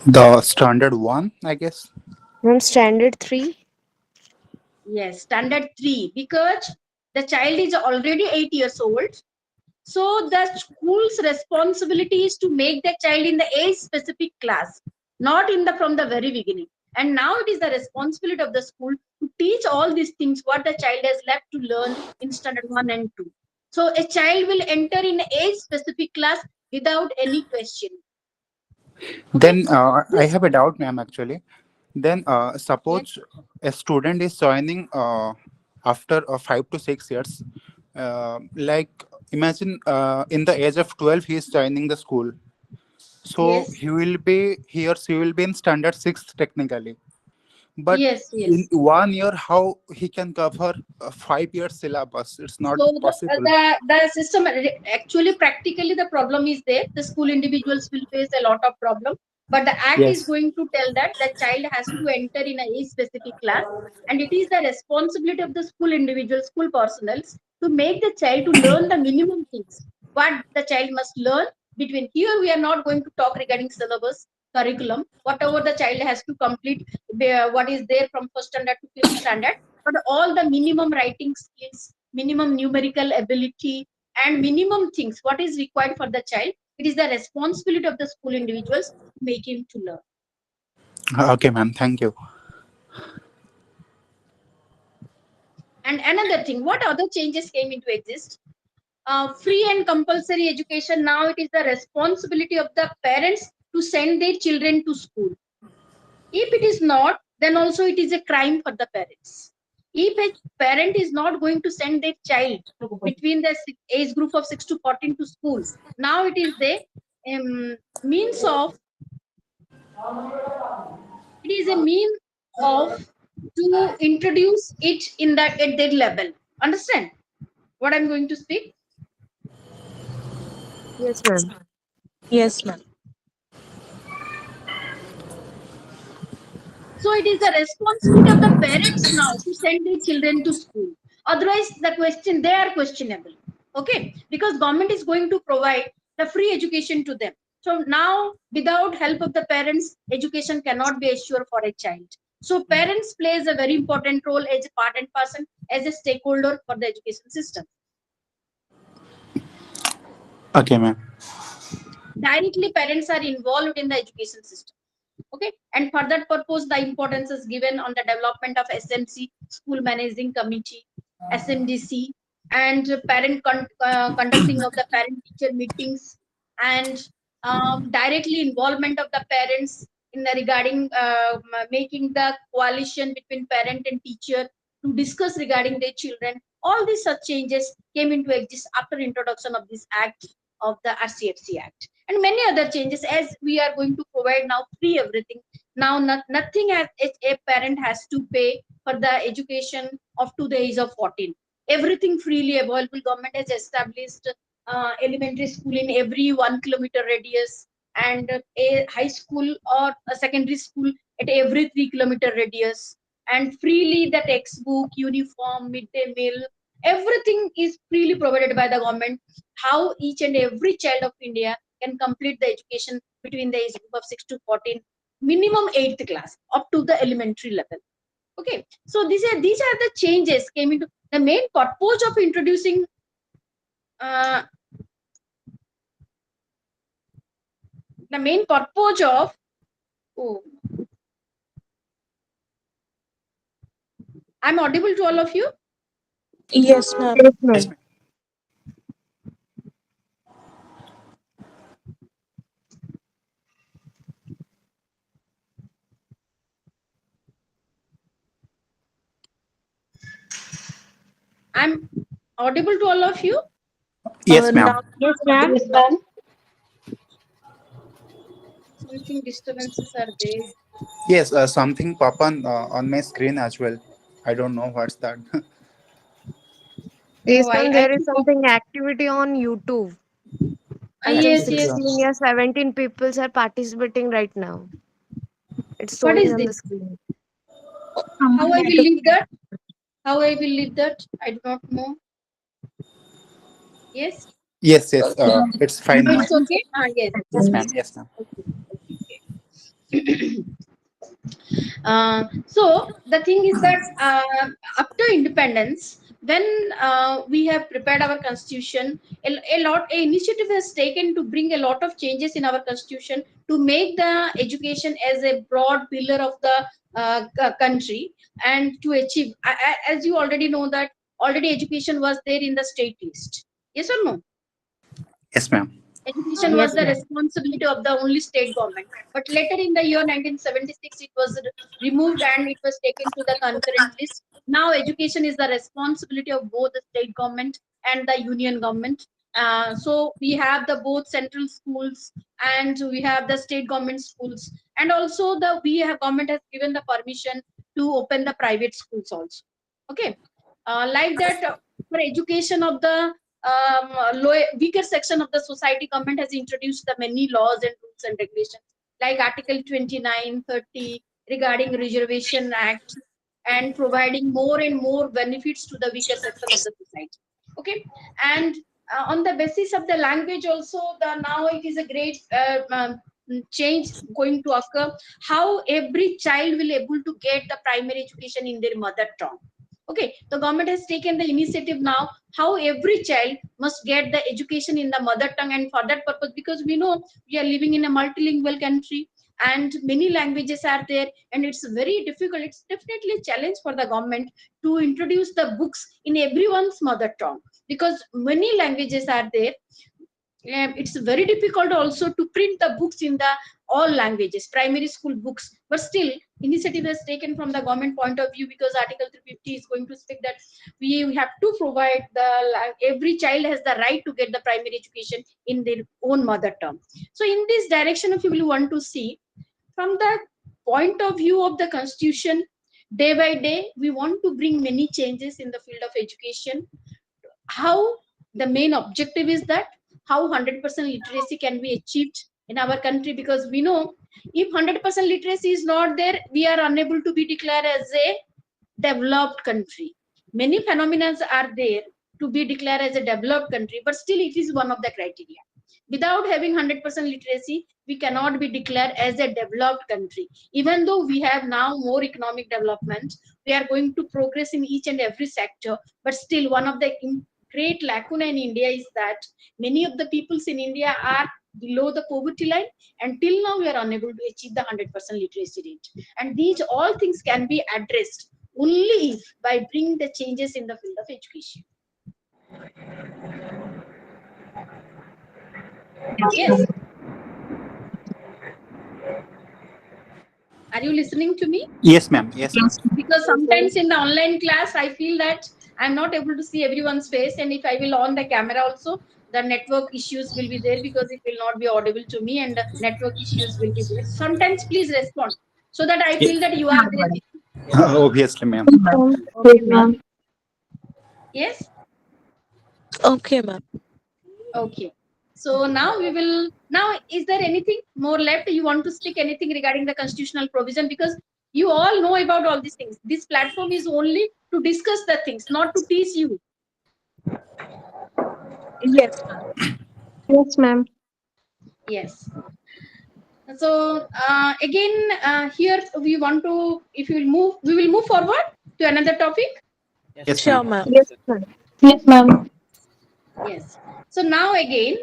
The standard one, I guess. Ma'am, standard 3. Yes, standard 3, because the child is already 8 years old. So the school's responsibility is to make the child in the age specific class, not in the from the very beginning. And now it is the responsibility of the school to teach all these things what the child has left to learn in standard 1 and 2. So a child will enter in age specific class without any question. Okay. Then I This have a doubt, ma'am, actually. Then yes, suppose a student is joining after 5 to 6 years. Like imagine in the age of 12, he is joining the school. So yes, he or she will be in standard sixth technically. But yes, in yes. 1 year, how he can cover a 5 year syllabus? It's not So possible. the system actually practically the problem is there. The school individuals will face a lot of problem, but the act is Yes. going to tell that the child has to enter in a age specific class, and it is the responsibility of the school individuals, school personnels, to make the child to learn the minimum things what the child must learn. Between here, we are not going to talk regarding syllabus curriculum. Whatever the child has to complete, what is there from first standard to fifth standard, but all the minimum writing skills, minimum numerical ability, and minimum things what is required for the child, it is the responsibility of the school individuals to make him to learn. Okay, ma'am. Thank you. And another thing, what other changes came into exist? Free and compulsory education, now it is the responsibility of the parents to send their children to school. If it is not, then also it is a crime for the parents. If a parent is not going to send their child between the age group of 6 to 14 to school, now it is the means of, it is a mean of to introduce it in that at that level. Understand what I'm going to speak? Yes, ma'am. Yes, ma'am. So it is the responsibility of the parents now to send their children to school. Otherwise, the question, they are questionable. Okay, because government is going to provide the free education to them. So now, without help of the parents, education cannot be assured for a child. So parents plays a very important role as a part and person, as a stakeholder for the education system. Okay, ma'am. Directly, parents are involved in the education system. Okay, and for that purpose the importance is given on the development of SMC, school managing committee, SMDC, and conducting of the parent teacher meetings, and directly involvement of the parents in the regarding making the coalition between parent and teacher to discuss regarding their children. All these such changes came into existence after introduction of this act of the RCFC Act, and many other changes, as we are going to provide now free everything. Now nothing as a parent has to pay for the education up to the age of 14. Everything freely available. Government has established elementary school in every 1 kilometer radius, and a high school or a secondary school at every 3 kilometer radius, and freely the textbook, uniform, midday meal, everything is freely provided by the government. How each and every child of India can complete the education between the age group of 6 to 14, minimum 8th class up to the elementary level. Okay, so these are the changes came into the main purpose of introducing uh, the main purpose of oh, I'm audible to all of you. Yes, ma'am. Yes, Yes, ma'am. ma'am. I'm audible to all of you. Yes, ma'am. Now Yes, ma'am. Yes, ma'am. Something disturbances are there. Yes, something pop on my screen as well. I don't know what's that. Oh, Yes, I ma'am. I There is think something activity on YouTube. I think yes, Activity yes. on. 16 or 17 people are participating right now. It's What showing is on this? the screen. How I will leave that? How I will leave that? I do not know. Yes. Yes, yes. It's fine No, now. it's okay. Ah, yes. Yes, ma'am. Yes, ma'am. So the thing is that after independence, when we have prepared our constitution, a initiative has taken to bring a lot of changes in our constitution to make the education as a broad pillar of the country, and to achieve, as you already know that already education was there in the state list. Yes or no? Yes, ma'am. Education was Yes, the ma'am. responsibility of the only state government. But later in the year 1976, it was removed and it was taken to the concurrent list. Now, education is the responsibility of both the state government and the union government. So we have the both central schools and we have the state government schools, and also the we have government has given the permission to open the private schools also. Okay, like that for education of the weaker section of the society, government has introduced the many laws and rules and regulations like article 29, 30 regarding reservation act, and providing more and more benefits to the weaker section of the society. Okay, and on the basis of the language also, the now it is a great change going to occur, how every child will able to get the primary education in their mother tongue. Okay, the government has taken the initiative now how every child must get the education in the mother tongue, and for that purpose, because we know we are living in a multilingual country and many languages are there, and it's very difficult, it's definitely a challenge for the government to introduce the books in everyone's mother tongue, because many languages are there. It's very difficult also to print the books in the all languages, primary school books, but still initiative is taken from the government point of view, because article 350 is going to speak that we have to provide the every child has the right to get the primary education in their own mother tongue. So in this direction, if you will want to see from the point of view of the constitution, day by day we want to bring many changes in the field of education. How the main objective is that how 100% literacy can be achieved in our country, because we know if 100% literacy is not there, we are unable to be declared as a developed country. Many phenomena are there to be declared as a developed country, but still it is one of the criteria. Without having 100% literacy, we cannot be declared as a developed country. Even though we have now more economic development, we are going to progress in each and every sector, but still one of the great lacuna in India is that many of the peoples in India are below the poverty line, and till now we are unable to achieve the 100% literacy rate. And these all things can be addressed only if by bringing the changes in the field of education. Yes, are you listening to me? Yes, ma'am. Yes, ma'am. Because sometimes in the online class I feel that I'm not able to see everyone's face, and if I will on the camera also, the network issues will be there because it will not be audible to me, and network issues will be there. Sometimes please respond so that I feel that you are there. Obviously, ma'am. Okay, ma'am. Yes. Okay, ma'am. Okay. So now we will. Now, is there anything more left? You want to speak anything regarding the constitutional provision? Because you all know about all these things. This platform is only to discuss the things, not to teach you. Yes, ma'am. Yes, ma'am. Yes. So again, here we want to. If you will move, we will move forward to another topic. Yes, Sure, ma'am. ma'am. Yes, ma'am. Yes, ma'am. Yes. So now again,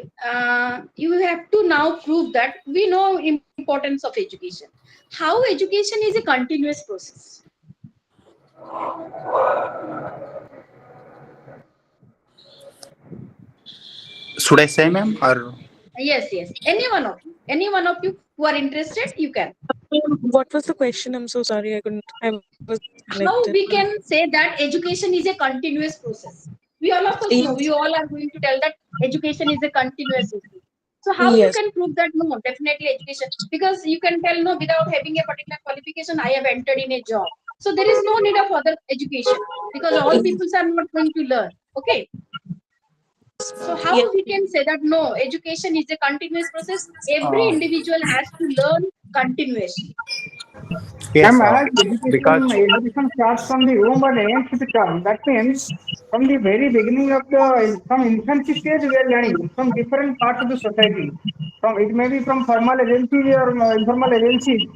you have to now prove that we know importance of education. How education is a continuous process. Should I say, ma'am, or Yes, yes. Any one of you who are interested, you can. What was the question? I'm so sorry. I couldn't. I was How connected. we can say that education is a continuous process? We all of us know. We all are going to tell that education is a continuous process. So how you Yes. can prove that? No, definitely education, because you can tell no, without having a particular qualification, I have entered in a job. So there is no need of other education because all people are not going to learn. Okay. So how Yes. we can say that no, education is a continuous process? Every uh, individual has to learn continuously. yes, Ma'am, as because education starts from the womb and ends with the term. That means from the very beginning of the from infancy stage we are learning from different parts of the society. From it may be from formal agencies or informal agencies,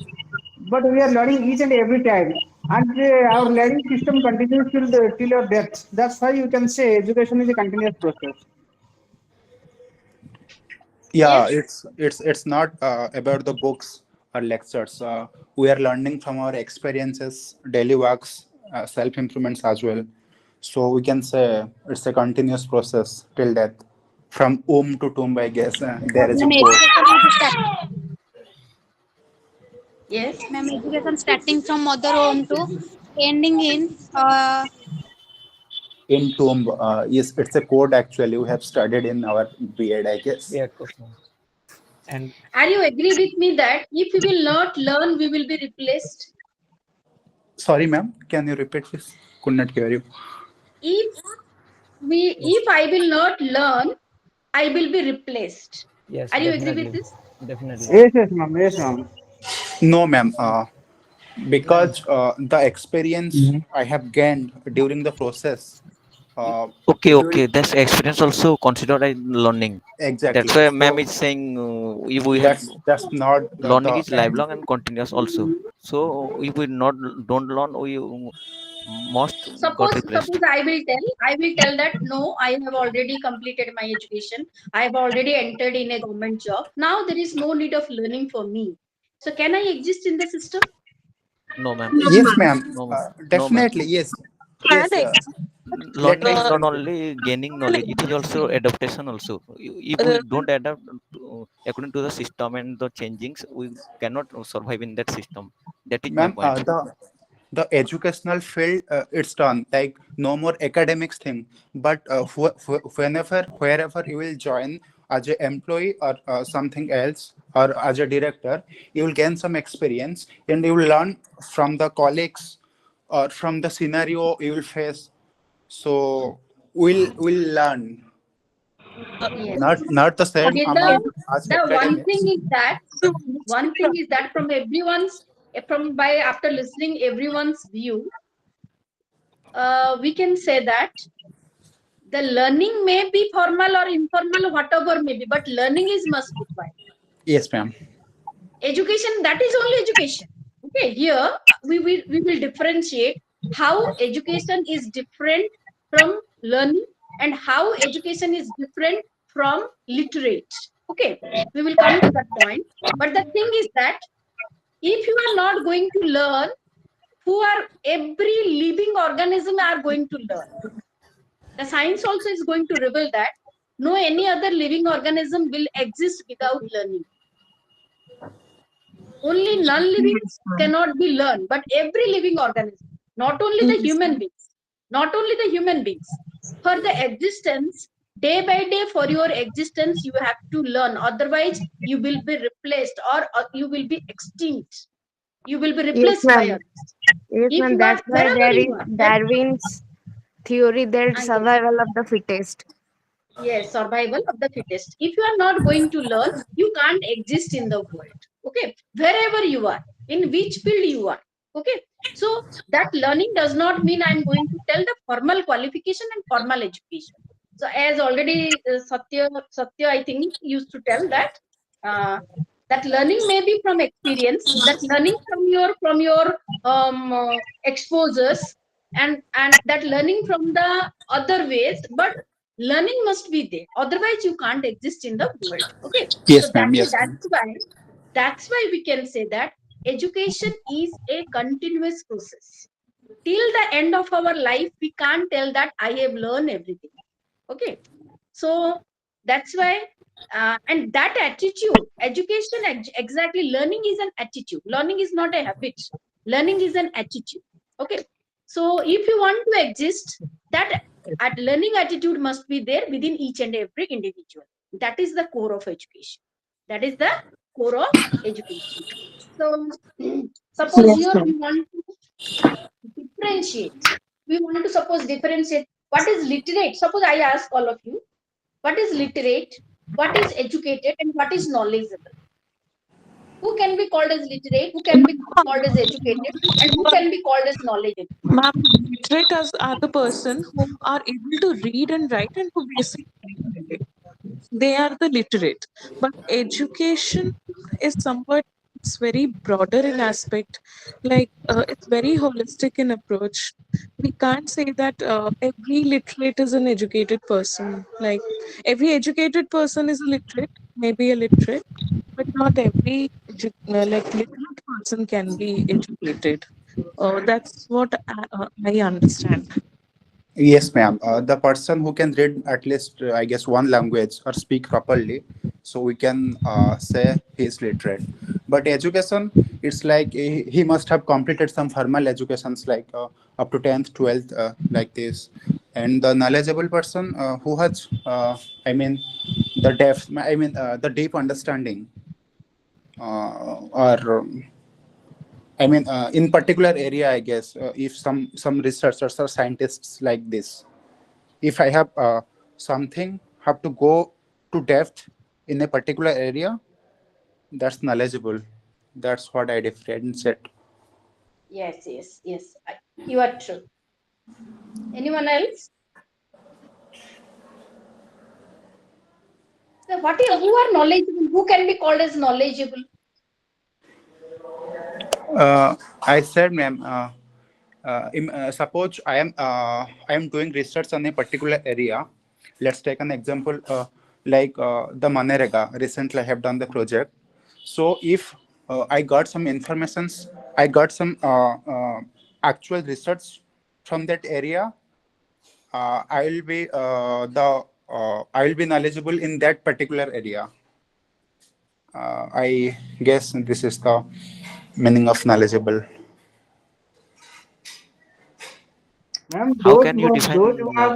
but we are learning each and every time, and our learning system continues till your death. That's why you can say education is a continuous process. yeah, Yes. it's not about the books or lectures. We are learning from our experiences, daily works, self improvements as well. So we can say it's a continuous process till death, from womb to tomb, I guess. There is a Ma'am, quote. Yes. education starting from mother home to ending in In tomb, yes, it's a quote actually. We have studied in our B.Ed, I guess. Yeah, of course, ma'am. And Are you agree with me that if we will not learn, we will be replaced? Sorry, ma'am. Can you repeat, please? Could not hear you. If if I will not learn, I will be replaced. yes, Are you agree with definitely, this? definitely. Yes, yes, ma'am. Yes, ma'am. No, ma'am. Ma'am. Because the experience Mhm. I have gained during the process, uh, Okay, it will okay. That's experience also considered as learning. That's exactly. why ma'am So is saying if we have that's not learning the is end. lifelong and continuous also. So if we not don't learn, we must got replaced. Suppose I will tell that no, I have already completed my education. I have already entered in a government job. Now there is no need of learning for me. So can I exist in the system? No, ma'am. Yes, ma'am. No, ma'am. No, ma'am. Definitely, yes, Can yes. exist. Let Learning me is Uh, not explain to you. only gaining can knowledge; it is also exist. adaptation also. If we Uh, don't adapt according to the system and the changings, we cannot survive in that system. That is my Ma'am, point. the educational field, it's done, like no more academics thing, but whenever wherever you will join as an employee or something else, or as a director, you will gain some experience and you will learn from the colleagues or from the scenario you will face. So we'll learn, uh, Yes. not the same Okay, amount as the one academics. thing is that from everyone's from by after listening everyone's view, we can say that the learning may be formal or informal, whatever may be, but learning is must required. Yes, ma'am. Education, that is only education. Okay, here we will differentiate how education is different from learning and how education is different from literate. Okay, we will come to that point. But the thing is that if you are not going to learn, who are every living organism are going to learn. The science also is going to reveal that no any other living organism will exist without learning. Only non-living cannot be learned, but every living organism, not only the human beings. not only the human beings. For the existence, day by day, for your existence, you have to learn. Otherwise, you will be replaced, or you will be extinct. You will be Yes, replaced by ma'am. others. Yes, If ma'am. you are That's why wherever there is you are, Darwin's theory that yes, survival of the fittest. yes, survival of the fittest. If you are not going to learn, you can't exist in the world. Okay, wherever you are, in which field you are. Okay, so that learning does not mean I'm going to tell the formal qualification and formal education. So as already Satya, I think used to tell that that learning may be from experience, that learning from your exposures, and that learning from the other ways, but learning must be there, otherwise you can't exist in the world. Okay, so Yes, ma'am. Yes, ma'am. that's why we can say that education is a continuous process. Till the end of our life, we can't tell that I have learned everything. Okay, so that's why and that attitude, education, exactly, learning is an attitude. Learning is not a habit. Learning is an attitude. Okay, so if you want to exist, that learning attitude must be there within each and every individual. That is the core of education. That is the core of education. So suppose Yes, here ma'am. we want to differentiate. We want to suppose differentiate what is literate. Suppose I ask all of you, what is literate, what is educated, and what is knowledgeable? Who can be called as literate, who can be called as educated, and who can be called as knowledgeable? Ma'am, literate are the person who are able to read and write and who basically they are the literate. But education is somewhat, it's very broader in aspect, like it's very holistic in approach. We can't say that every literate is an educated person. Like every educated person is a literate, maybe a literate, but not every like literate person can be educated. That's what I understand. Yes, ma'am. The person who can read at least, I guess, one language or speak properly, so we can say he is literate. But education, it's like he must have completed some formal educations like up to 10th, 12th, like this. And the knowledgeable person who has, the depth, the deep understanding, or in particular area, I guess, if some researchers or scientists like this, if I have something have to go to depth in a particular area, that's knowledgeable. That's what I differentiate. Yes, yes, yes. You are true. Anyone else? So who are knowledgeable? Who can be called as knowledgeable? I said, ma'am, suppose I am doing research on a particular area. Let's take an example, like the Manerega. Recently, I have done the project. So if I got some informations, I got some actual research from that area, I will be knowledgeable in that particular area. I guess this is the meaning of knowledgeable. Ma'am, How can you those who define? have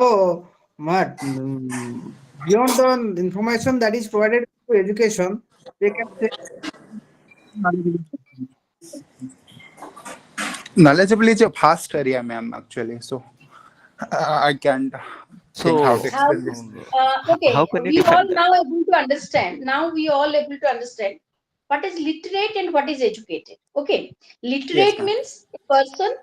what, beyond the information that is provided to education, they can say knowledgeable. Knowledgeable is a vast area, ma'am, actually. So I can't think how to So, explain this. how Okay, can you we all define that? now able to understand. Now we all able to understand what is literate and what is educated. Okay, Yes, literate ma'am. means a person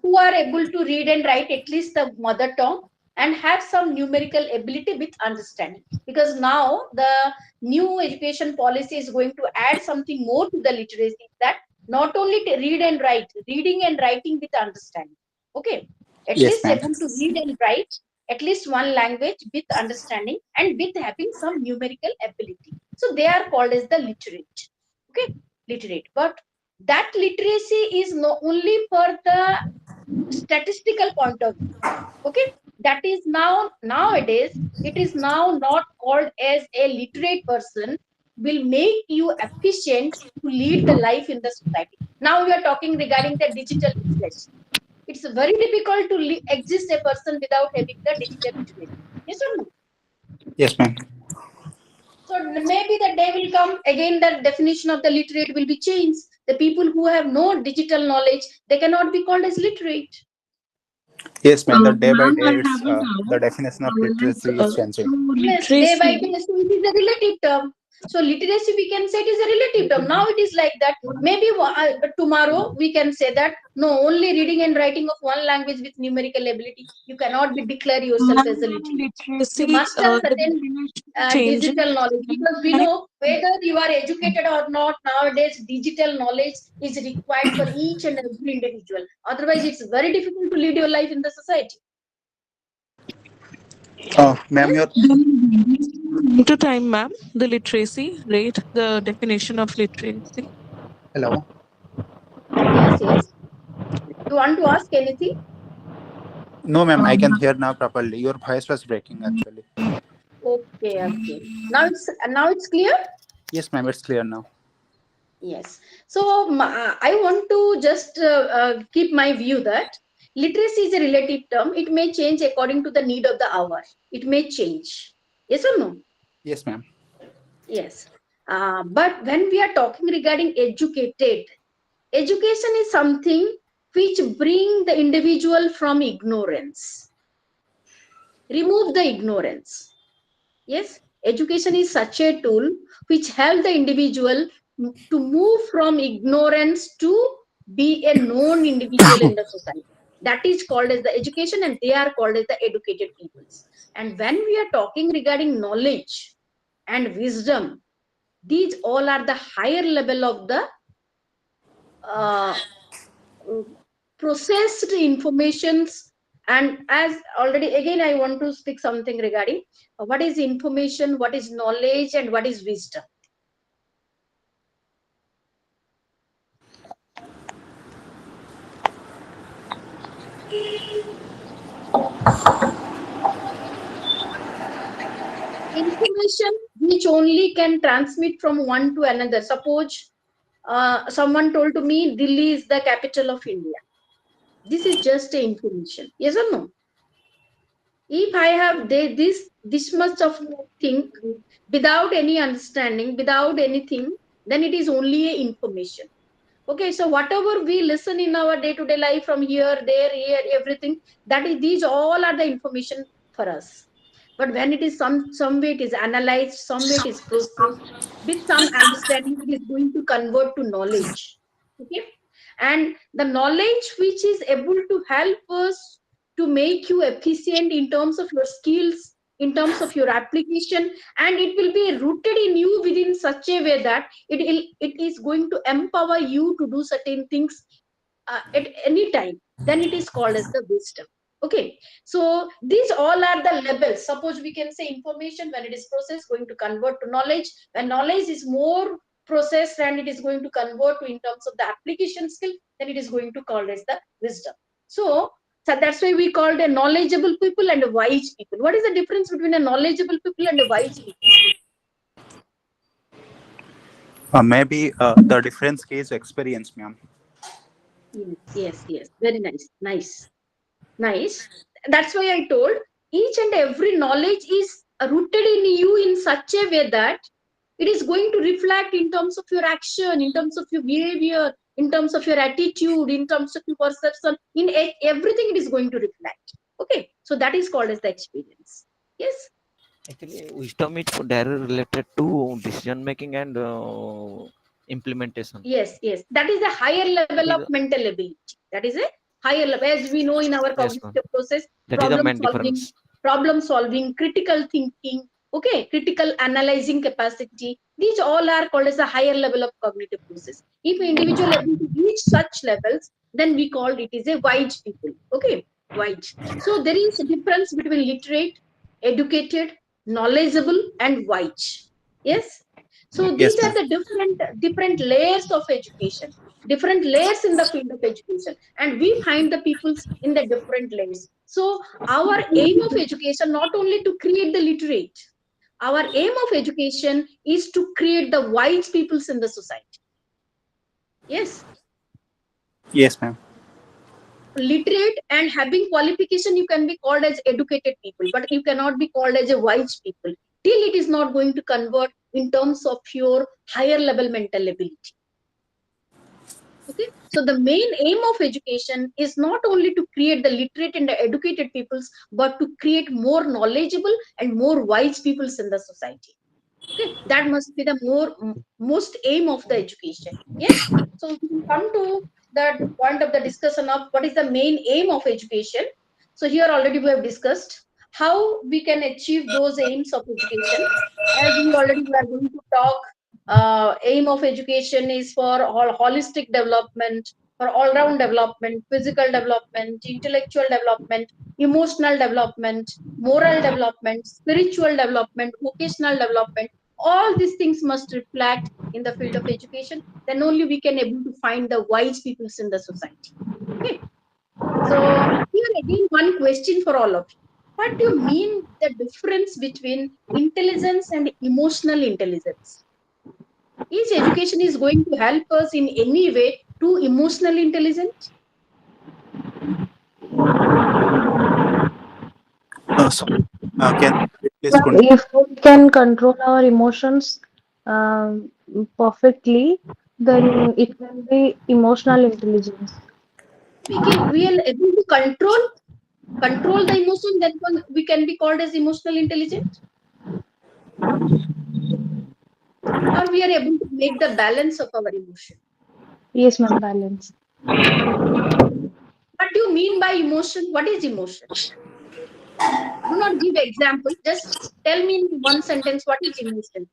who are able to read and write at least the mother tongue and have some numerical ability with understanding. Because now the new education policy is going to add something more to the literacy, that not only to read and write, reading and writing with understanding. Okay, at Yes, least ma'am. able to read and write at least one language with understanding and with having some numerical ability. So they are called as the literate. Okay, literate. But that literacy is not only for the statistical point of view. Okay, that is now nowadays it is now not called as a literate person will make you efficient to lead the life in the society. Now we are talking regarding the digital literacy. It's very difficult to exist a person without having the digital literacy. Yes or no? Yes, ma'am. So maybe the day will come again, the definition of the literate will be changed. The people who have no digital knowledge, they cannot be called as literate. Yes, ma'am. The day by Ma'am, day, I it's have a the doubt. definition of Like, literacy is changing. so Yes, day by literacy. day. So it is a relative term. So literacy, we can say it is a relative term. Now it is like that. Maybe tomorrow we can say that no, only reading and writing of one language with numerical ability, you cannot be declare yourself as a Ma'am, literate. You literacy, must have the certain definition changes. digital knowledge, because we Like, know whether you are educated or not, nowadays digital knowledge is required for each and every individual. Otherwise, it's very difficult to lead your life in the society. Ma'am, Yes. your time to time, ma'am, the literacy, right? The definition of literacy. hello. Yes, yes. You want to ask anything? No, ma'am. I can hear now properly. Your voice was breaking actually. Okay, okay. Now it's clear. Yes, ma'am. It's clear now. Yes. So I want to just keep my view that literacy is a relative term. It may change according to the need of the hour. It may change. Yes or no? Yes, ma'am. Yes. But when we are talking regarding educated, education is something which bring the individual from ignorance. Remove the ignorance. Yes, education is such a tool which helps the individual to move from ignorance to be a known individual in the society. That is called as the education, and they are called as the educated peoples. And when we are talking regarding knowledge and wisdom, these all are the higher level of the uh, processed informations. And as already again I want to speak something regarding what is information, what is knowledge, and what is wisdom. Information which only can transmit from one to another. Suppose someone told to me Delhi is the capital of India. This is just a information. Yes or no? If I have this much of thing without any understanding, without anything, then it is only a information. Okay, so whatever we listen in our day-to-day life from here, there, here, everything, that is, these all are the information for us. But when it is some way it is analyzed, some way it is processed, with some understanding, it is going to convert to knowledge. Okay, and the knowledge which is able to help us to make you efficient in terms of your skills, in terms of your application, and it will be rooted in you within such a way that it is going to empower you to do certain things at any time. Then it is called as the wisdom. Okay, so these all are the levels. Suppose we can say information, when it is processed, going to convert to knowledge. When knowledge is more processed and it is going to convert to in terms of the application skill, then it is going to call as the wisdom. So that's why we called a knowledgeable people and a wise people. What is the difference between a knowledgeable people and a wise people? Maybe the difference is experience, ma'am. Yes, yes, yes. Very nice, nice, nice. That's why I told each and every knowledge is rooted in you in such a way that it is going to reflect in terms of your action, in terms of your behavior, in terms of your attitude, in terms of your perception, in everything it is going to reflect. Okay, so that is called as the experience. Yes. Actually, wisdom is directly related to decision making and implementation. Yes, yes. That is a higher That level is of mental ability. That is a higher level. As we know in our yes, ma'am. cognitive process, That is the problem main solving, difference. critical thinking, okay, critical analyzing capacity. These all are called as a higher level of cognitive process. If an individual able to reach such levels, then we call it is a wise people. Okay, wise. So there is a difference between literate, educated, knowledgeable, and wise. Yes. So these Yes, are ma'am. the different layers of education, different layers in the field of education, and we find the peoples in the different layers. So our aim of education not only to create the literate, our aim of education is to create the wise peoples in the society. Yes. Yes, ma'am. literate and having qualification, you can be called as educated people, but you cannot be called as a wise people till it is not going to convert in terms of your higher level mental ability. Okay, so the main aim of education is not only to create the literate and the educated peoples, but to create more knowledgeable and more wise peoples in the society. Okay, that must be the most aim of the education. Yes, so we will come to that point of the discussion of what is the main aim of education. So here already we have discussed how we can achieve those aims of education. As we already were going to talk, aim of education is for all holistic development, for all round development, physical development, intellectual development, emotional development, moral development, spiritual development, vocational development. All these things must reflect in the field of education. Then only we can able to find the wise peoples in the society. Okay, so here again one question for all of you: what do you mean the difference between intelligence and emotional intelligence? Is education is going to help us in any way to emotional intelligence? Sorry. Can you please Well, continue? if we can control our emotions um, perfectly, then it can be emotional intelligence. We are able to control the emotion, then we can be called as emotional intelligence. Or we are able to make the balance of our emotion. Yes, ma'am, balance. What do you mean by emotion? What is emotion? Do not give example. Just tell me in one sentence what is emotion.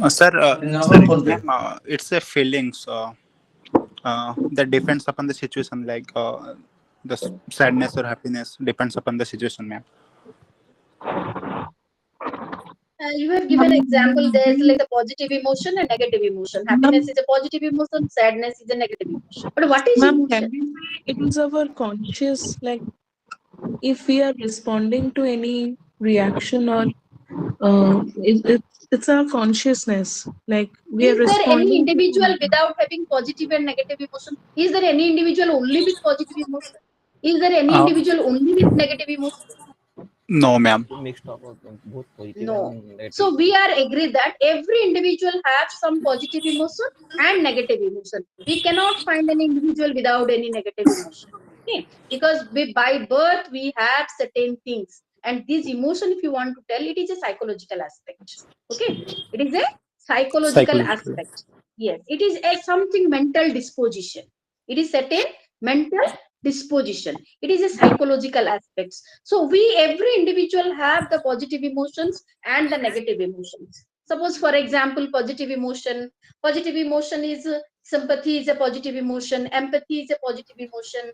Sir, ma'am, it's a feelings that depends upon the situation, like sadness or happiness depends upon the situation, ma'am. You have given example. There's like a positive emotion and negative emotion. Ma'am, Happiness is a positive emotion. Sadness is a negative emotion. But what is ma'am, can emotion? we say it is our conscious, like if we are responding to any reaction or it's our consciousness, like we are Is there any responding to individual something. without having positive and negative emotion? Is there any individual only with positive emotion? Is there any Uh, individual only with negative emotion? no, ma'am. Mixed up of both positive No. and negative. So we are agreed that every individual has some positive emotion and negative emotion. We cannot find an individual without any negative emotion. Okay? Because by birth we have certain things, and this emotion, if you want to tell, it is a psychological aspect. Okay, it is a psychological Psychological. aspect. Yes, it is a something mental disposition. It is certain mental disposition. It is a psychological aspect. So we every individual have the positive emotions and the negative emotions. Suppose for example, positive emotion is sympathy is a positive emotion, empathy is a positive emotion,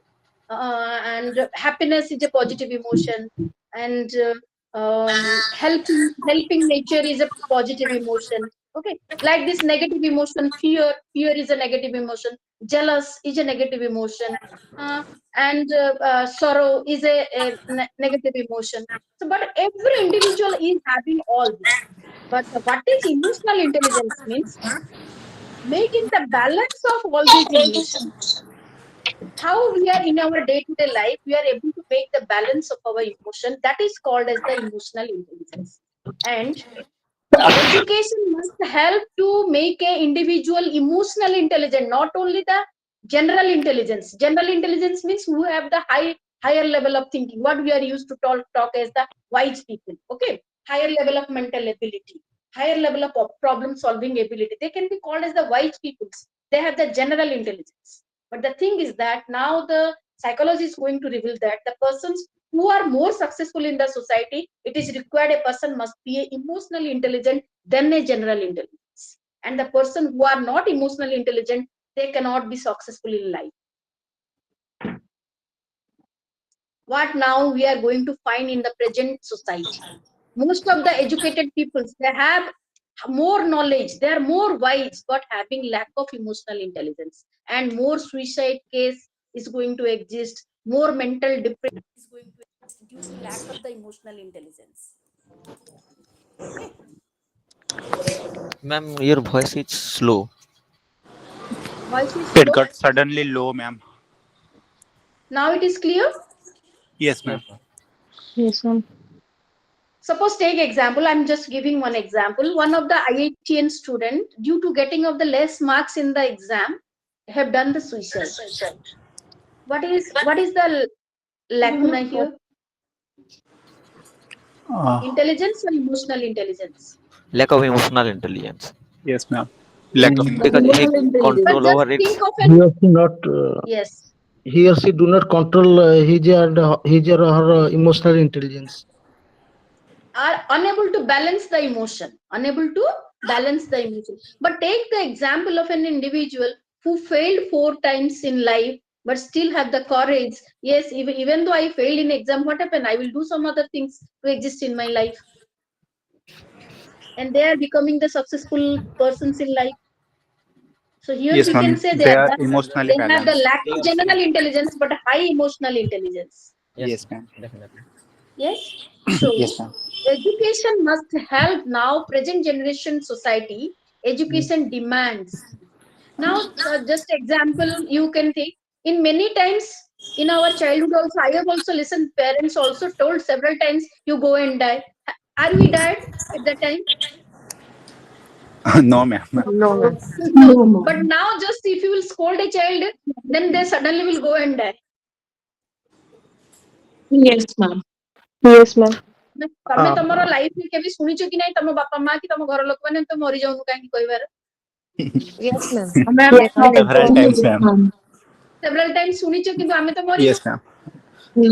and happiness is a positive emotion, and helping nature is a positive emotion. Okay, like this negative emotion, fear is a negative emotion, jealous is a negative emotion, uh, and sorrow is a negative emotion. So but every individual is having all this. But what is emotional intelligence means making the balance of all these emotions. How we are in our day-to-day life, we are able to make the balance of our emotion. That is called as the emotional intelligence. And education must help to make a individual emotional intelligent, not only the general intelligence means who have the higher level of thinking, what we are used to talk as the wise people. Okay, higher level of mental ability, higher level of problem solving ability, they can be called as the wise peoples. They have the general intelligence. But the thing is that now the psychology is going to reveal that the persons who are more successful in the society, it is required a person must be emotionally intelligent than a general intelligence. And the person who are not emotionally intelligent, they cannot be successful in life. What now we are going to find in the present society? Most of the educated people, they have more knowledge, they are more wise, but having lack of emotional intelligence. And more suicide case is going to exist, more mental depression is going to exist due to lack of the emotional intelligence. Okay. Ma'am, your voice is slow. Voice is It slow. got suddenly low, ma'am. Now it is clear. Yes, Yes, ma'am. ma'am. Yes, ma'am. Suppose take example. I'm just giving one example. One of the IITN student, due to getting of the less marks in the exam, have done the suicide. What is the lacuna here? Uh, Intelligence or emotional intelligence? Lack of emotional intelligence. yes, ma'am. Lack of So Because he emotional emotional. intelligence. But control just over think its. of He an or she not yes. he or she do not control his or her emotional intelligence. Are unable to balance the emotion, unable to balance the emotion. But take the example of an individual who failed 4 times in life but still have the courage. Yes, even though I failed in exam, what happened? I will do some other things to exist in my life, and they are becoming the successful persons in life. So here Yes, we can ma'am. say They are emotionally they have the balanced. lack He of or she. general intelligence but high emotional intelligence. Yes, Yes, ma'am. ma'am. Definitely. Yes. So Yes, ma'am. education must help now present generation society. Education demands. Now, just example, you can take in many times in our childhood also, I have also listened, parents also told several times, you go and die. Are we died at that time? No, ma'am. No, ma'am. No. But now just if you will scold a child, then they suddenly will go and die. Yes, ma'am. Yes, ma'am. ତମେ ତମର ଲାଇଫରେ କେବେ ଶୁଣିଛ କି ନାଇଁ ତମ ବାପା ମା କି ତମ ଘର ଲୋକମାନେ ତ ମରିଯାଉନୁ କାହିଁକି କହିବାର? Yes, ma'am. Ma'am, Yes, ma'am. Several definitely times, yes, ma'am. ma'am. Several time ଶୁଣିଛ କିନ୍ତୁ ଆମେ ତ ମରିନୁ। Yes, ma'am.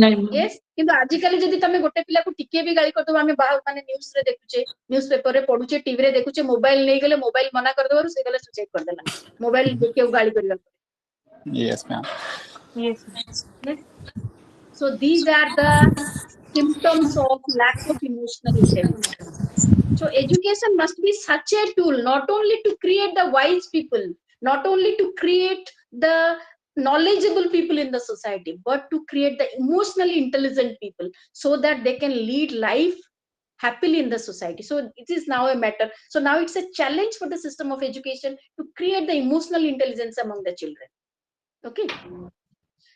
ନାଇଁ ma'am. Yes, କିନ୍ତୁ ଆଜିକାଲି ଯଦି ତମେ ଗୋଟେ ପିଲାକୁ ଟିକେ ବି ଗାଳି କରିଦବ, ଆମେ ବାହାର ମାନେ ନ୍ୟୁଜରେ ଦେଖୁଛେ, ନ୍ୟୁଜ ପେପରରେ ପଢୁଛେ, ଟିଭିରେ ଦେଖୁଛେ, ମୋବାଇଲ ନେଇଗଲେ ମୋବାଇଲ ମନା କରିଦେବାରୁ ସେ ଗଲେ ସୁସାଇଡ କରିଦେଲା ମୋବାଇଲ ଦେଖିବାକୁ ଗାଳି କରିବା Yes, ma'am. Yes, ma'am. ପରେ। So these are the symptoms of lack of emotional intelligence. So education must be such a tool, not only to create the wise people, not only to create the knowledgeable people in the society, but to create the emotionally intelligent people so that they can lead life happily in the society. So it is now a matter. So now it's a challenge for the system of education to create the emotional intelligence among the children. Okay.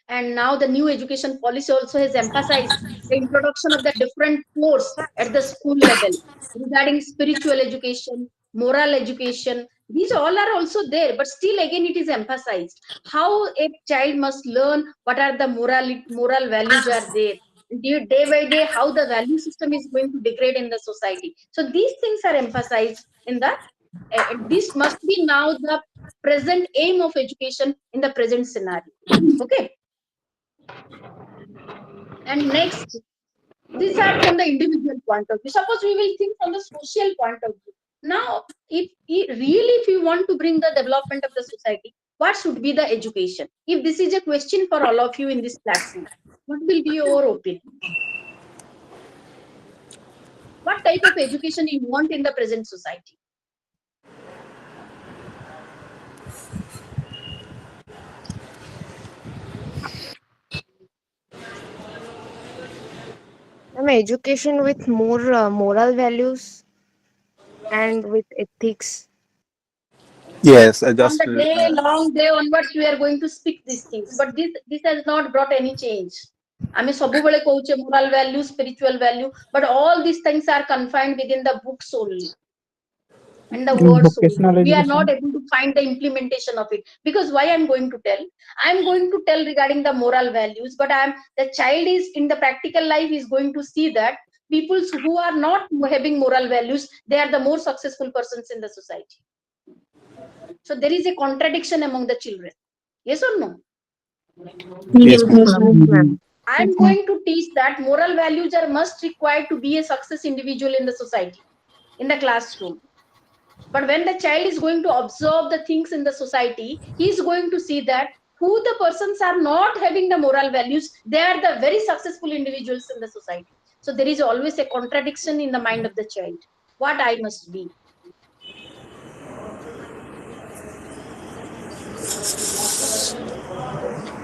And now the new education policy also has emphasized the introduction of the different course at the school level regarding spiritual education, moral education. These all are also there, but still again it is emphasized how a child must learn what are the moral values are there. Day by day, how the value system is going to degrade in the society. So these things are emphasized in the this must be now the present aim of education in the present scenario. Okay. And next, these are from the individual point of view. Suppose we will think from the social point of view. Now, if you want to bring the development of the society, what should be the education? If this is a question for all of you in this classroom, what will be your opinion? What type of education you want in the present society? Education with more moral values and with ethics. Yes, From just the long day onwards, we are going to speak these things. But this has not brought any change. I mean, ସବୁବେଳେ କହୁଛେ moral value, spiritual value, but all these things are confined within the books only and the In words only. vocational We are not education. able to find the implementation of it. Because why I'm going to tell? I'm going to tell regarding the moral values, but the child is in the practical life is going to see that people who are not having moral values, they are the more successful persons in the society. So there is a contradiction among the children. Yes or no? Yes, yes, ma'am. Yes, ma'am. ma'am. Ma'am. I'm going to teach that moral values are must required to be a success individual in the society, in the classroom. But when the child is going to observe the things in the society, he is going to see that who the persons are not having the moral values, they are the very successful individuals in the society. So there is always a contradiction in the mind of the child. What I must be.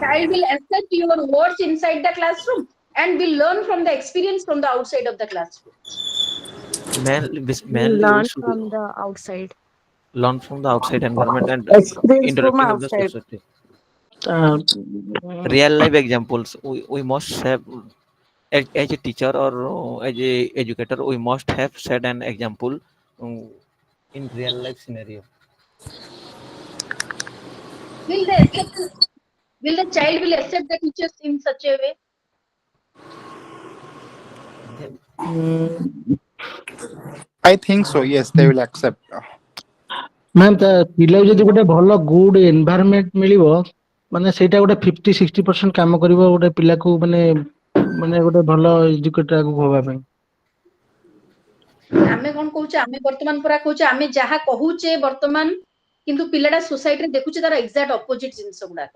Child will accept your words inside the classroom and will learn from the experience from the outside of the classroom. We Mainly we learn should from the outside. learn from the outside environment and Experience from interacting of the outside. society. Uh, Real life examples. We must have, as a teacher or as a educator, we must have set an example uh, in real life scenario. Will they accept? Will the child will accept the teachers in such a way? They- mm, I think so. Yes, they will accept. Ma'am ତା ପିଲାକୁ ଯଦି ଗୋଟେ ଭଲ good environment ମିଳିବ ମାନେ ସେଇଟା ଗୋଟେ 50-60% କାମ କରିବ ଗୋଟେ ପିଲାକୁ ମାନେ ମାନେ ଗୋଟେ ଭଲ ଏଜୁକେଟର ଆଗକୁ ହବା ପାଇଁ। ଆମେ କଣ କହୁଛେ, ଆମେ ବର୍ତ୍ତମାନ ପୁରା କହୁଛେ ଆମେ ଯାହା କହୁଛେ ବର୍ତ୍ତମାନ, କିନ୍ତୁ ପିଲାଟା ସୋସାଇଟିରେ ଦେଖୁଛେ ତାର ଏକ୍ସାକ୍ଟ ଅପୋଜିଟ ଜିନିଷ ଗୁଡାକ।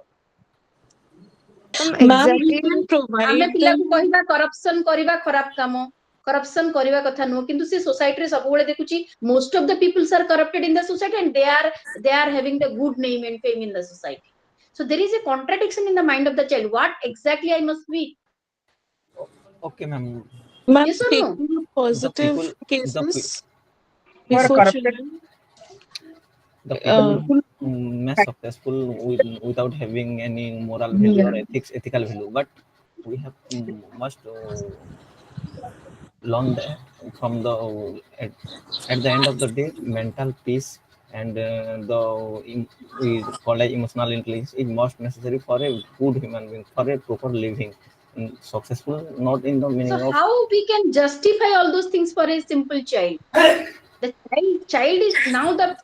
Ma'am, we Exactly. can ଆମେ provide ପିଲାକୁ them. କହିବା କରପସନ କରିବା ଖରାପ କାମ, କରପସନ କରିବା କଥା ନୁହଁ, କିନ୍ତୁ ସେ ସୋସାଇଟିରେ ସବୁବେଳେ ଦେଖୁଛି most of the People's R corrupted in the society and they are having the good name and fame in the society. So there is a contradiction in the mind of the child. What exactly I must be? okay, ma'am. Ma'am, Yes or no? taking up The people, positive the pe- cases Who are before corrupted? children. the people Uh, may successful without having any moral value or ethical value, but we have must learn that from at, at the end of the day, mental peace and we call it emotional intelligence is most necessary for a good human being, for a proper living. Successful not in the So meaning of how we can justify all those things for a simple child? The child is now, the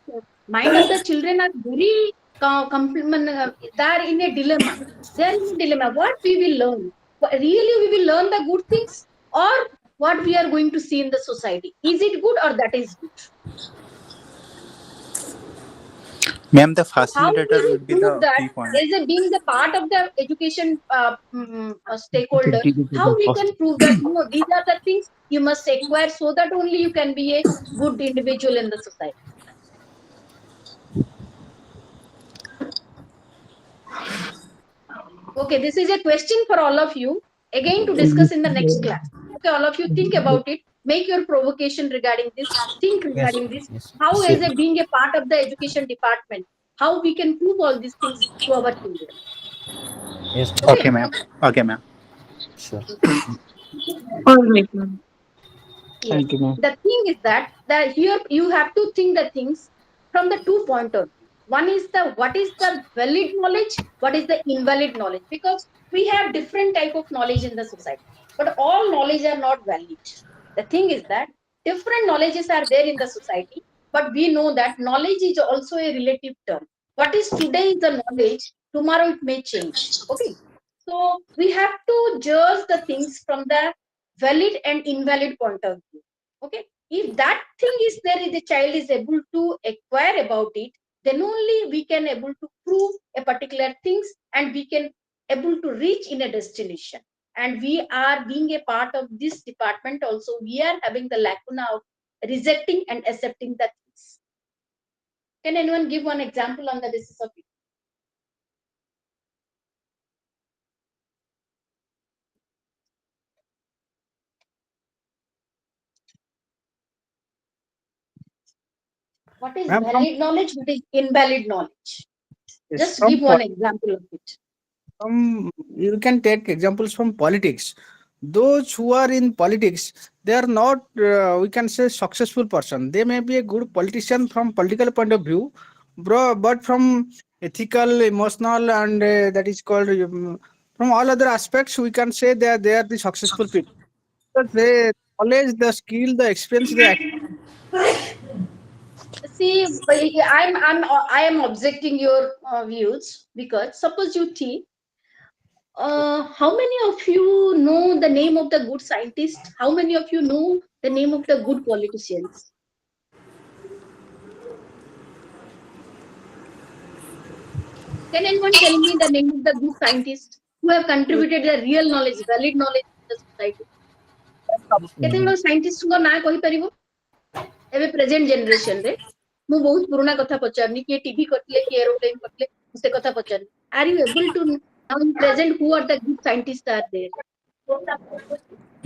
mind of the children are very they are in a dilemma. They are in a dilemma. What we will learn? Really, we will learn the good things, or what we are going to see in the society? Is it good or that is good? Ma'am, the So how facilitator will we would be prove the that key point. as a being the part of the education stakeholder? How we can prove that no, these are the things you must acquire so that only you can be a good individual in the society? Okay, this is a question for all of you again to discuss in the next class. Okay, all of you think about it. Make your provocation regarding this. Think yes, regarding this. yes, How, as sure, a being a part of the education department, how we can prove all these things to our children. yes, ma'am. Okay, Okay. ma'am. Okay, ma'am. Sure. All right, ma'am. Yes. Thank you, ma'am. The thing is that here you have to think the things from the two point of view. One is the what is the valid knowledge, what is the invalid knowledge, because we have different type of knowledge in the society, but all knowledge are not valid. The thing is that different knowledges are there in the society, but we know that knowledge is also a relative term. What is today is the knowledge, tomorrow it may change. Okay. So we have to judge the things from the valid and invalid point of view. Okay, if that thing is there, if the child is able to acquire about it, then only we can able to prove a particular things, and we can able to reach in a destination. And we are being a part of this department also, we are having the lacuna of rejecting and accepting that things. Can anyone give one example on the basis of it? What is Ma'am, valid knowledge? What is invalid knowledge? yes, Just give one example of it. you can take examples from politics. Those who are in politics, they are not we can say successful person. They may be a good politician from political point of view, but from ethical, emotional, and that is called from all other aspects, we can say they are the successful people. But the knowledge, the skill, the experience, See, I am objecting your views, because suppose you think, how many of you know the name of the good scientist? How many of you know the name of the good politicians? Can anyone tell me the name of the good scientists who have contributed the real knowledge, valid knowledge in the society? କେତେ ଜଣ ସାଇଣ୍ଟିଷ୍ଟଙ୍କ ନାଁ କହିପାରିବ ଏବେ present ଜେନେରେସନରେ? ମୁଁ ବହୁତ ପୁରୁଣା କଥା ପଚାରୁନି, କିଏ ଟିଭି କରିଥିଲେ, କିଏ ଏରୋପ୍ଲେନ କରିଥିଲେ, ମୁଁ ସେ କଥା ପଚାରୁନି. Are you able to now in present who are the good scientists are there?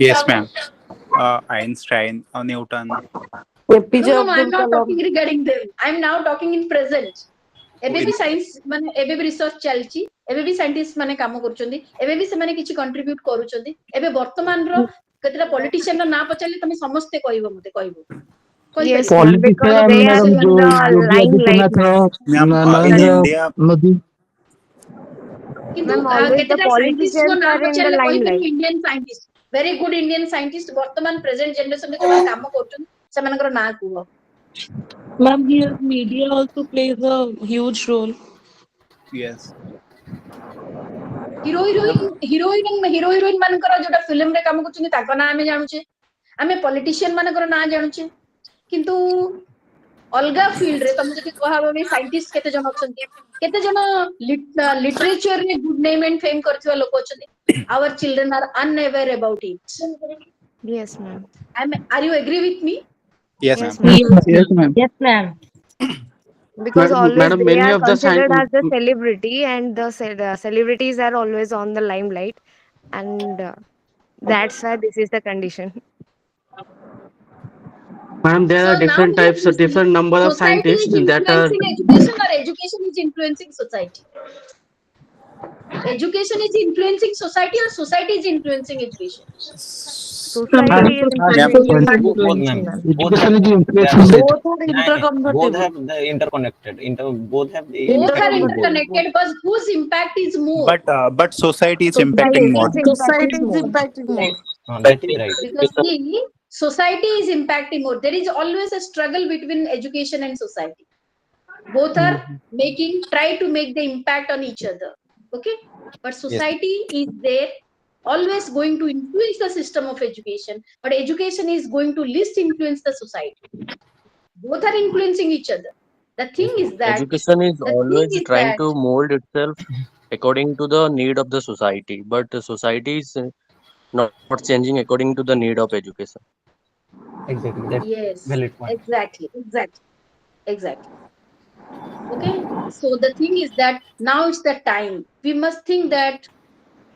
Yes, ma'am. Einstein, Newton. No, APJ no, no, I'm Abdul not Kalam. talking regarding them. I'm now talking in present. ଏବେ ବି science ମାନେ ଏବେ ବି research ଚାଲିଛି, एबे भी scientist माने काम करूचंदी एबे भी से माने किछि कंट्रीब्यूट करूचंदी एबे वर्तमान रो केतरा पॉलिटिशियन रो ना पचाले तमे समस्त कहइबो मते कहइबो कहि Yes, परिबो ma'am, because politician they are madam in जो the Yogi limelight Adityanath, now. Ma'am, in Narendra India, Modi. किंतु Ma'am, always the केतेटा साइंटिस्ट को politicians ना are in the पचाले कहि limelight. परिबो Indian scientist very good Indian scientist वर्तमान प्रेजेंट जनरेशन में जो काम करछन सेमानकर ना कुहो Ma'am, here media also plays a huge role. yes. Hero heroine मानकर जोटा फिल्म रे काम करछन ताको ना हमें जानूचे हमें पॉलिटिशियन मानकर ना जानूचे किंतु अलगा फील्ड रे तुम जति कहबो भी साइंटिस्ट केते जन अछंती केते जन लिटरेचर रे गुड नेम एंड फेम करथिबा लोक अछंती our children are unaware about it Yes, ma'am. Are you agree with me Yes, Yes, ma'am. ma'am. Yes, ma'am. Yes, ma'am. Because always Madam, they many are of the considered science, as the celebrity, and the celebrities are always on the limelight, and that's why this is the condition. madam, there So are now different we have types to of see different number of society scientists is that are. influencing education or education is influencing society. Education is influencing society or society is influencing education. Ma'am, Society is I have influencing question. Both, education, ma'am. ma'am. Both have. Education is They are. influencing it. Both are Both intercompatible. have the interconnected. Both have the Both are impact on both. interconnected, but whose impact is more? But society is impacting more. Society's impact Society is is more. impacting more. That is right. Because see, society is impacting more. There is always a struggle between education and society. Both are try to make the impact on each other. Okay, but Yes. society is there always going to influence the system of education, but education is going to least influence the society. Both are influencing each other. The thing Yes, is ma'am. that Education is the thing always is trying that to mold itself according to the need of the society, but the society is not changing according to the need of education. Exactly. That's yes, valid point. exactly. Okay, so the thing is that now it's the time we must think that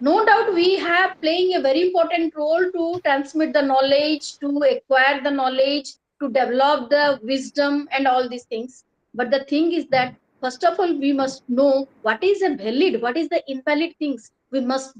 no doubt we have playing a very important role to transmit the knowledge, to acquire the knowledge, to develop the wisdom and all these things. But the thing is that first of all we must know what is a valid, what is the invalid things. We must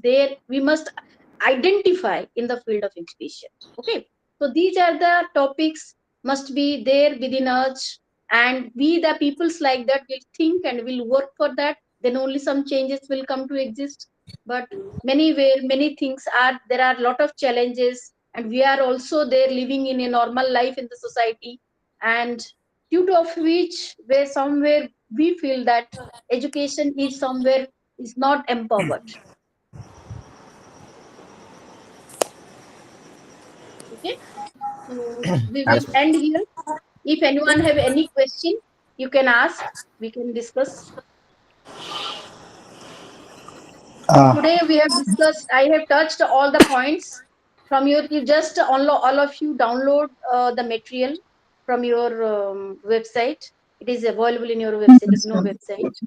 identify in the field of education. Okay, so these are the topics must be there within us, and we the peoples like that will think and will work for that. Then only some changes will come to exist. But many things are there are a lot of challenges, and we are also there living in a normal life in the society, and due to of which where somewhere we feel that education is somewhere is not empowered. Okay, so we will end here. If anyone have any question, you can ask, we can discuss. So Uh, today we have discussed, I have touched all the points from your, you just all of you download the material from your website. It is available in your website, no website.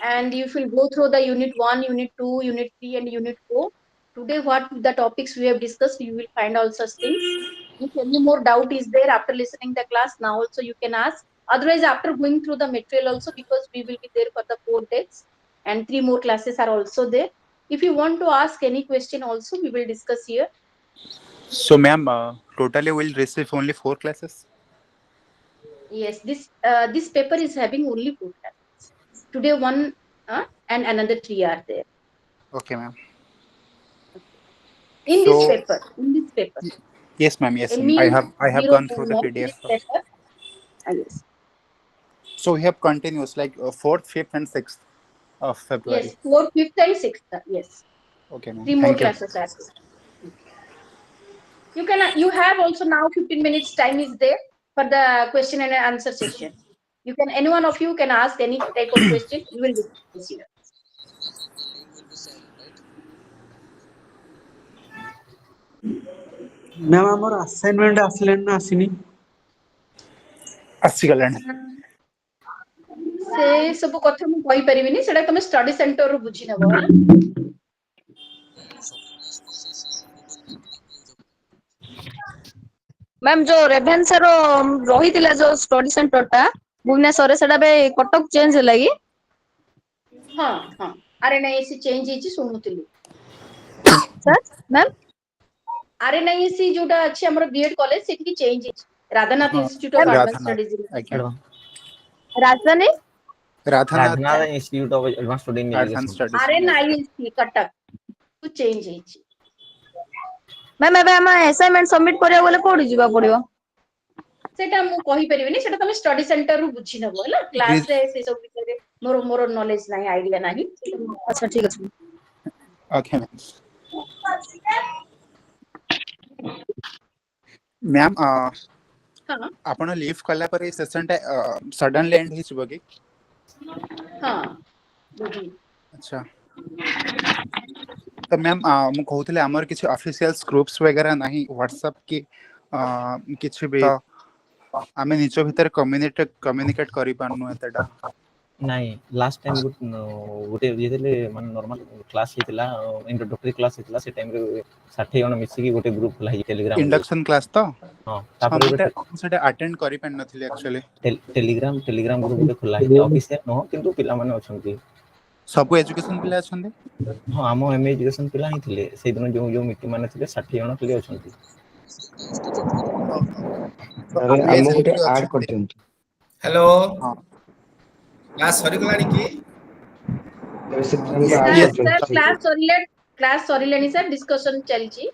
And you will go through the unit 1, unit 2, unit 3 and unit 4. Today what the topics we have discussed, you will find all such things. If any more doubt is there after listening the class, now also you can ask. Otherwise after going through the material also, because we will be there for the 4 days and 3 more classes are also there. If you want to ask any question also, we will discuss here. so, ma'am, totally we'll receive only 4 classes. Yes, this paper is having only 4 classes. Today one and another 3 are there. Okay, ma'am. In this So, paper, in this paper. yes, ma'am. Yes, It ma'am. means I have 0 gone through the more, PDF. this paper. Yes. So we have continuous like 4th, 5th, and 6th of Yes, February. 4th, 5th and 6th. Yes. Okay, ma'am. 3 more Thank you. classes are there. You have also now 15 minutes time is there for the question and answer session. You can, any one of you can ask any type of question. We will discuss here. Ma'am ଆମର assignment ଆସିଲାଣି ନା ଆସିନି? ଆସିଗଲାଣି। ସେ ସବୁ କଥା ମୁଁ କହିପାରିବିନି, ସେଟା ତମେ ଷ୍ଟଡି ସେଣ୍ଟର ରୁ ବୁଝି ନେବ। ମ୍ୟାମ୍ ଯୋଉ ରେଭେନ୍ସାର ରହିଥିଲା ଯୋଉ ଷ୍ଟଡି ସେଣ୍ଟର ଟା ଭୁବନେଶ୍ୱରରେ, ସେଟା ଏବେ କଟକ ଚେଞ୍ଜ ହେଲା କି? ହଁ ହଁ ଆରେ ନାଇଁ ସେ ଚେଞ୍ଜ ହେଇଛି ଶୁଣୁଥିଲି। Sir, ma'am. ଆରେ ନାଇଁ ସି ଯୋଉଟା ଅଛି ଆମର ବିଏଡ୍ କଲେଜ ସେଠିକି ଚେଞ୍ଜ ହେଇଛି, ରାଧାନାଥ ହଁ institute of advance Radhanath studies. ଆଜ୍ଞା Rajani? Radhanath Radhanath Institute of Advanced Study in advance Education. Studies ଆରେ ଇନ୍ ନାଇଁ ଏଜୁକେସନ। ସି କଟକ କୁ ଚେଞ୍ଜ ହେଇଛି। Ma'am, ଏବେ ଆମେ assignment submit କରିବାକୁ ଗଲେ କୋଉଠି ଯିବାକୁ ପଡିବ? ସେଟା ମୁଁ କହିପାରିବିନି, ସେଟା ତମେ ଷ୍ଟଡି ସେଣ୍ଟର ରୁ ବୁଝି ନବ ହେଲା, କ୍ଲାସ ରେ ସେ ସବୁ ବିଷୟରେ ମୋର ନଲେଜ ନାହିଁ, ଆଇଡିଆ ନାହିଁ। ଆଚ୍ଛା ଠିକ ଅଛି। ଓକେ ମ୍ୟାମ୍ ହଁ ଆପଣ ଲିଭ୍ କଲା ପରେ ସେସନ ଟା ସଡନଲି ଏଣ୍ଡ ହେଇଯିବ କି? ହଁ ବୁଝିଲି। ଆଚ୍ଛା ତ ମ୍ୟାମ୍ ମୁଁ କହୁଥିଲି ଆମର କିଛି ଅଫିସିଆଲ ଗ୍ରୁପ୍ସ ବଗେରା ନାହିଁ ହ୍ୱାଟ୍ସଆପ କି କିଛି ବି, ଆମେ ନିଜ ଭିତରେ କମ୍ୟୁନିକେଟ କରିପାରୁନୁ ଏତେଟା। ନାଇଁ ଲାଷ୍ଟ ଟାଇମ ଗୋଟେ ଇଏ ମାନେ ନର୍ମାଲ କ୍ଲାସ ହେଇଥିଲା, ଇଣ୍ଟ୍ରୋଡକ୍ଟରି କ୍ଲାସ ହେଇଥିଲା, ସେ ଟାଇମରେ 60 ଜଣ ମିଶିକି ଗୋଟେ ଗ୍ରୁପ ଖୋଲା ହେଇଛି ଟେଲିଗ୍ରାମରେ। ଇଣ୍ଡକ୍ସନ କ୍ଲାସ ତ ହଁ ହଁ ତାପରେ ମୁଁ ଗୋଟେ ସେଟା ଆଟେଣ୍ଡ କରିପାରିନଥିଲି ଆକ୍ଚୁଆଲି। ଟେଲିଗ୍ରାମ ଗ୍ରୁପ ଗୋଟେ ଖୋଲା ହେଇଛି, ଅଫିସିଆଲ ନୁହଁ କିନ୍ତୁ ପିଲାମାନେ ଅଛନ୍ତି। ସବୁ ଏଜୁକେସନ ପିଲା ଅଛନ୍ତି? ହଁ ଆମ ME ଏଜୁକେସନ ପିଲା ହିଁ ଥିଲେ ସେଇଦିନ, ଯୋଉ ମିଟିଂ ମାନେ ଥିଲେ 60 ଜଣ ପିଲା ଅଛନ୍ତି। ତ ସାର୍ ଆମେ ଆମକୁ ଗୋଟେ ଯେହେତୁ ଆଡ୍ ଅଛନ୍ତି। କରିଦିଅନ୍ତୁ। ହ୍ୟାଲୋ, ହଁ କ୍ଲାସ୍ ସରିଗଲାଣି କି? ରିସେପସନ୍ କୁ ଆଡ୍ ୟେସ୍ ସାର୍ କରିଦିଅନ୍ତୁ ସେଇଥିରେ। କ୍ଲାସ ସରିଲାଣି ସାର୍, ଡିସ୍କସନ ଚାଲିଛି।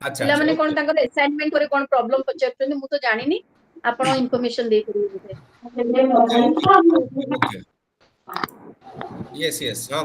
ଆଚ୍ଛା ଆଚ୍ଛା ପିଲାମାନେ ଓକେ କଣ ତାଙ୍କର ଆସାଇନମେଣ୍ଟ ପରେ କଣ ପ୍ରୋବ୍ଲେମ ପଚାରୁଛନ୍ତି, ମୁଁ ତ ଜାଣିନି, ଆପଣ ଇନଫର୍ମେସନ ଦେଇପାରିବେ ବୋଧେ। Okay okay okay Yes Yes ହଁ।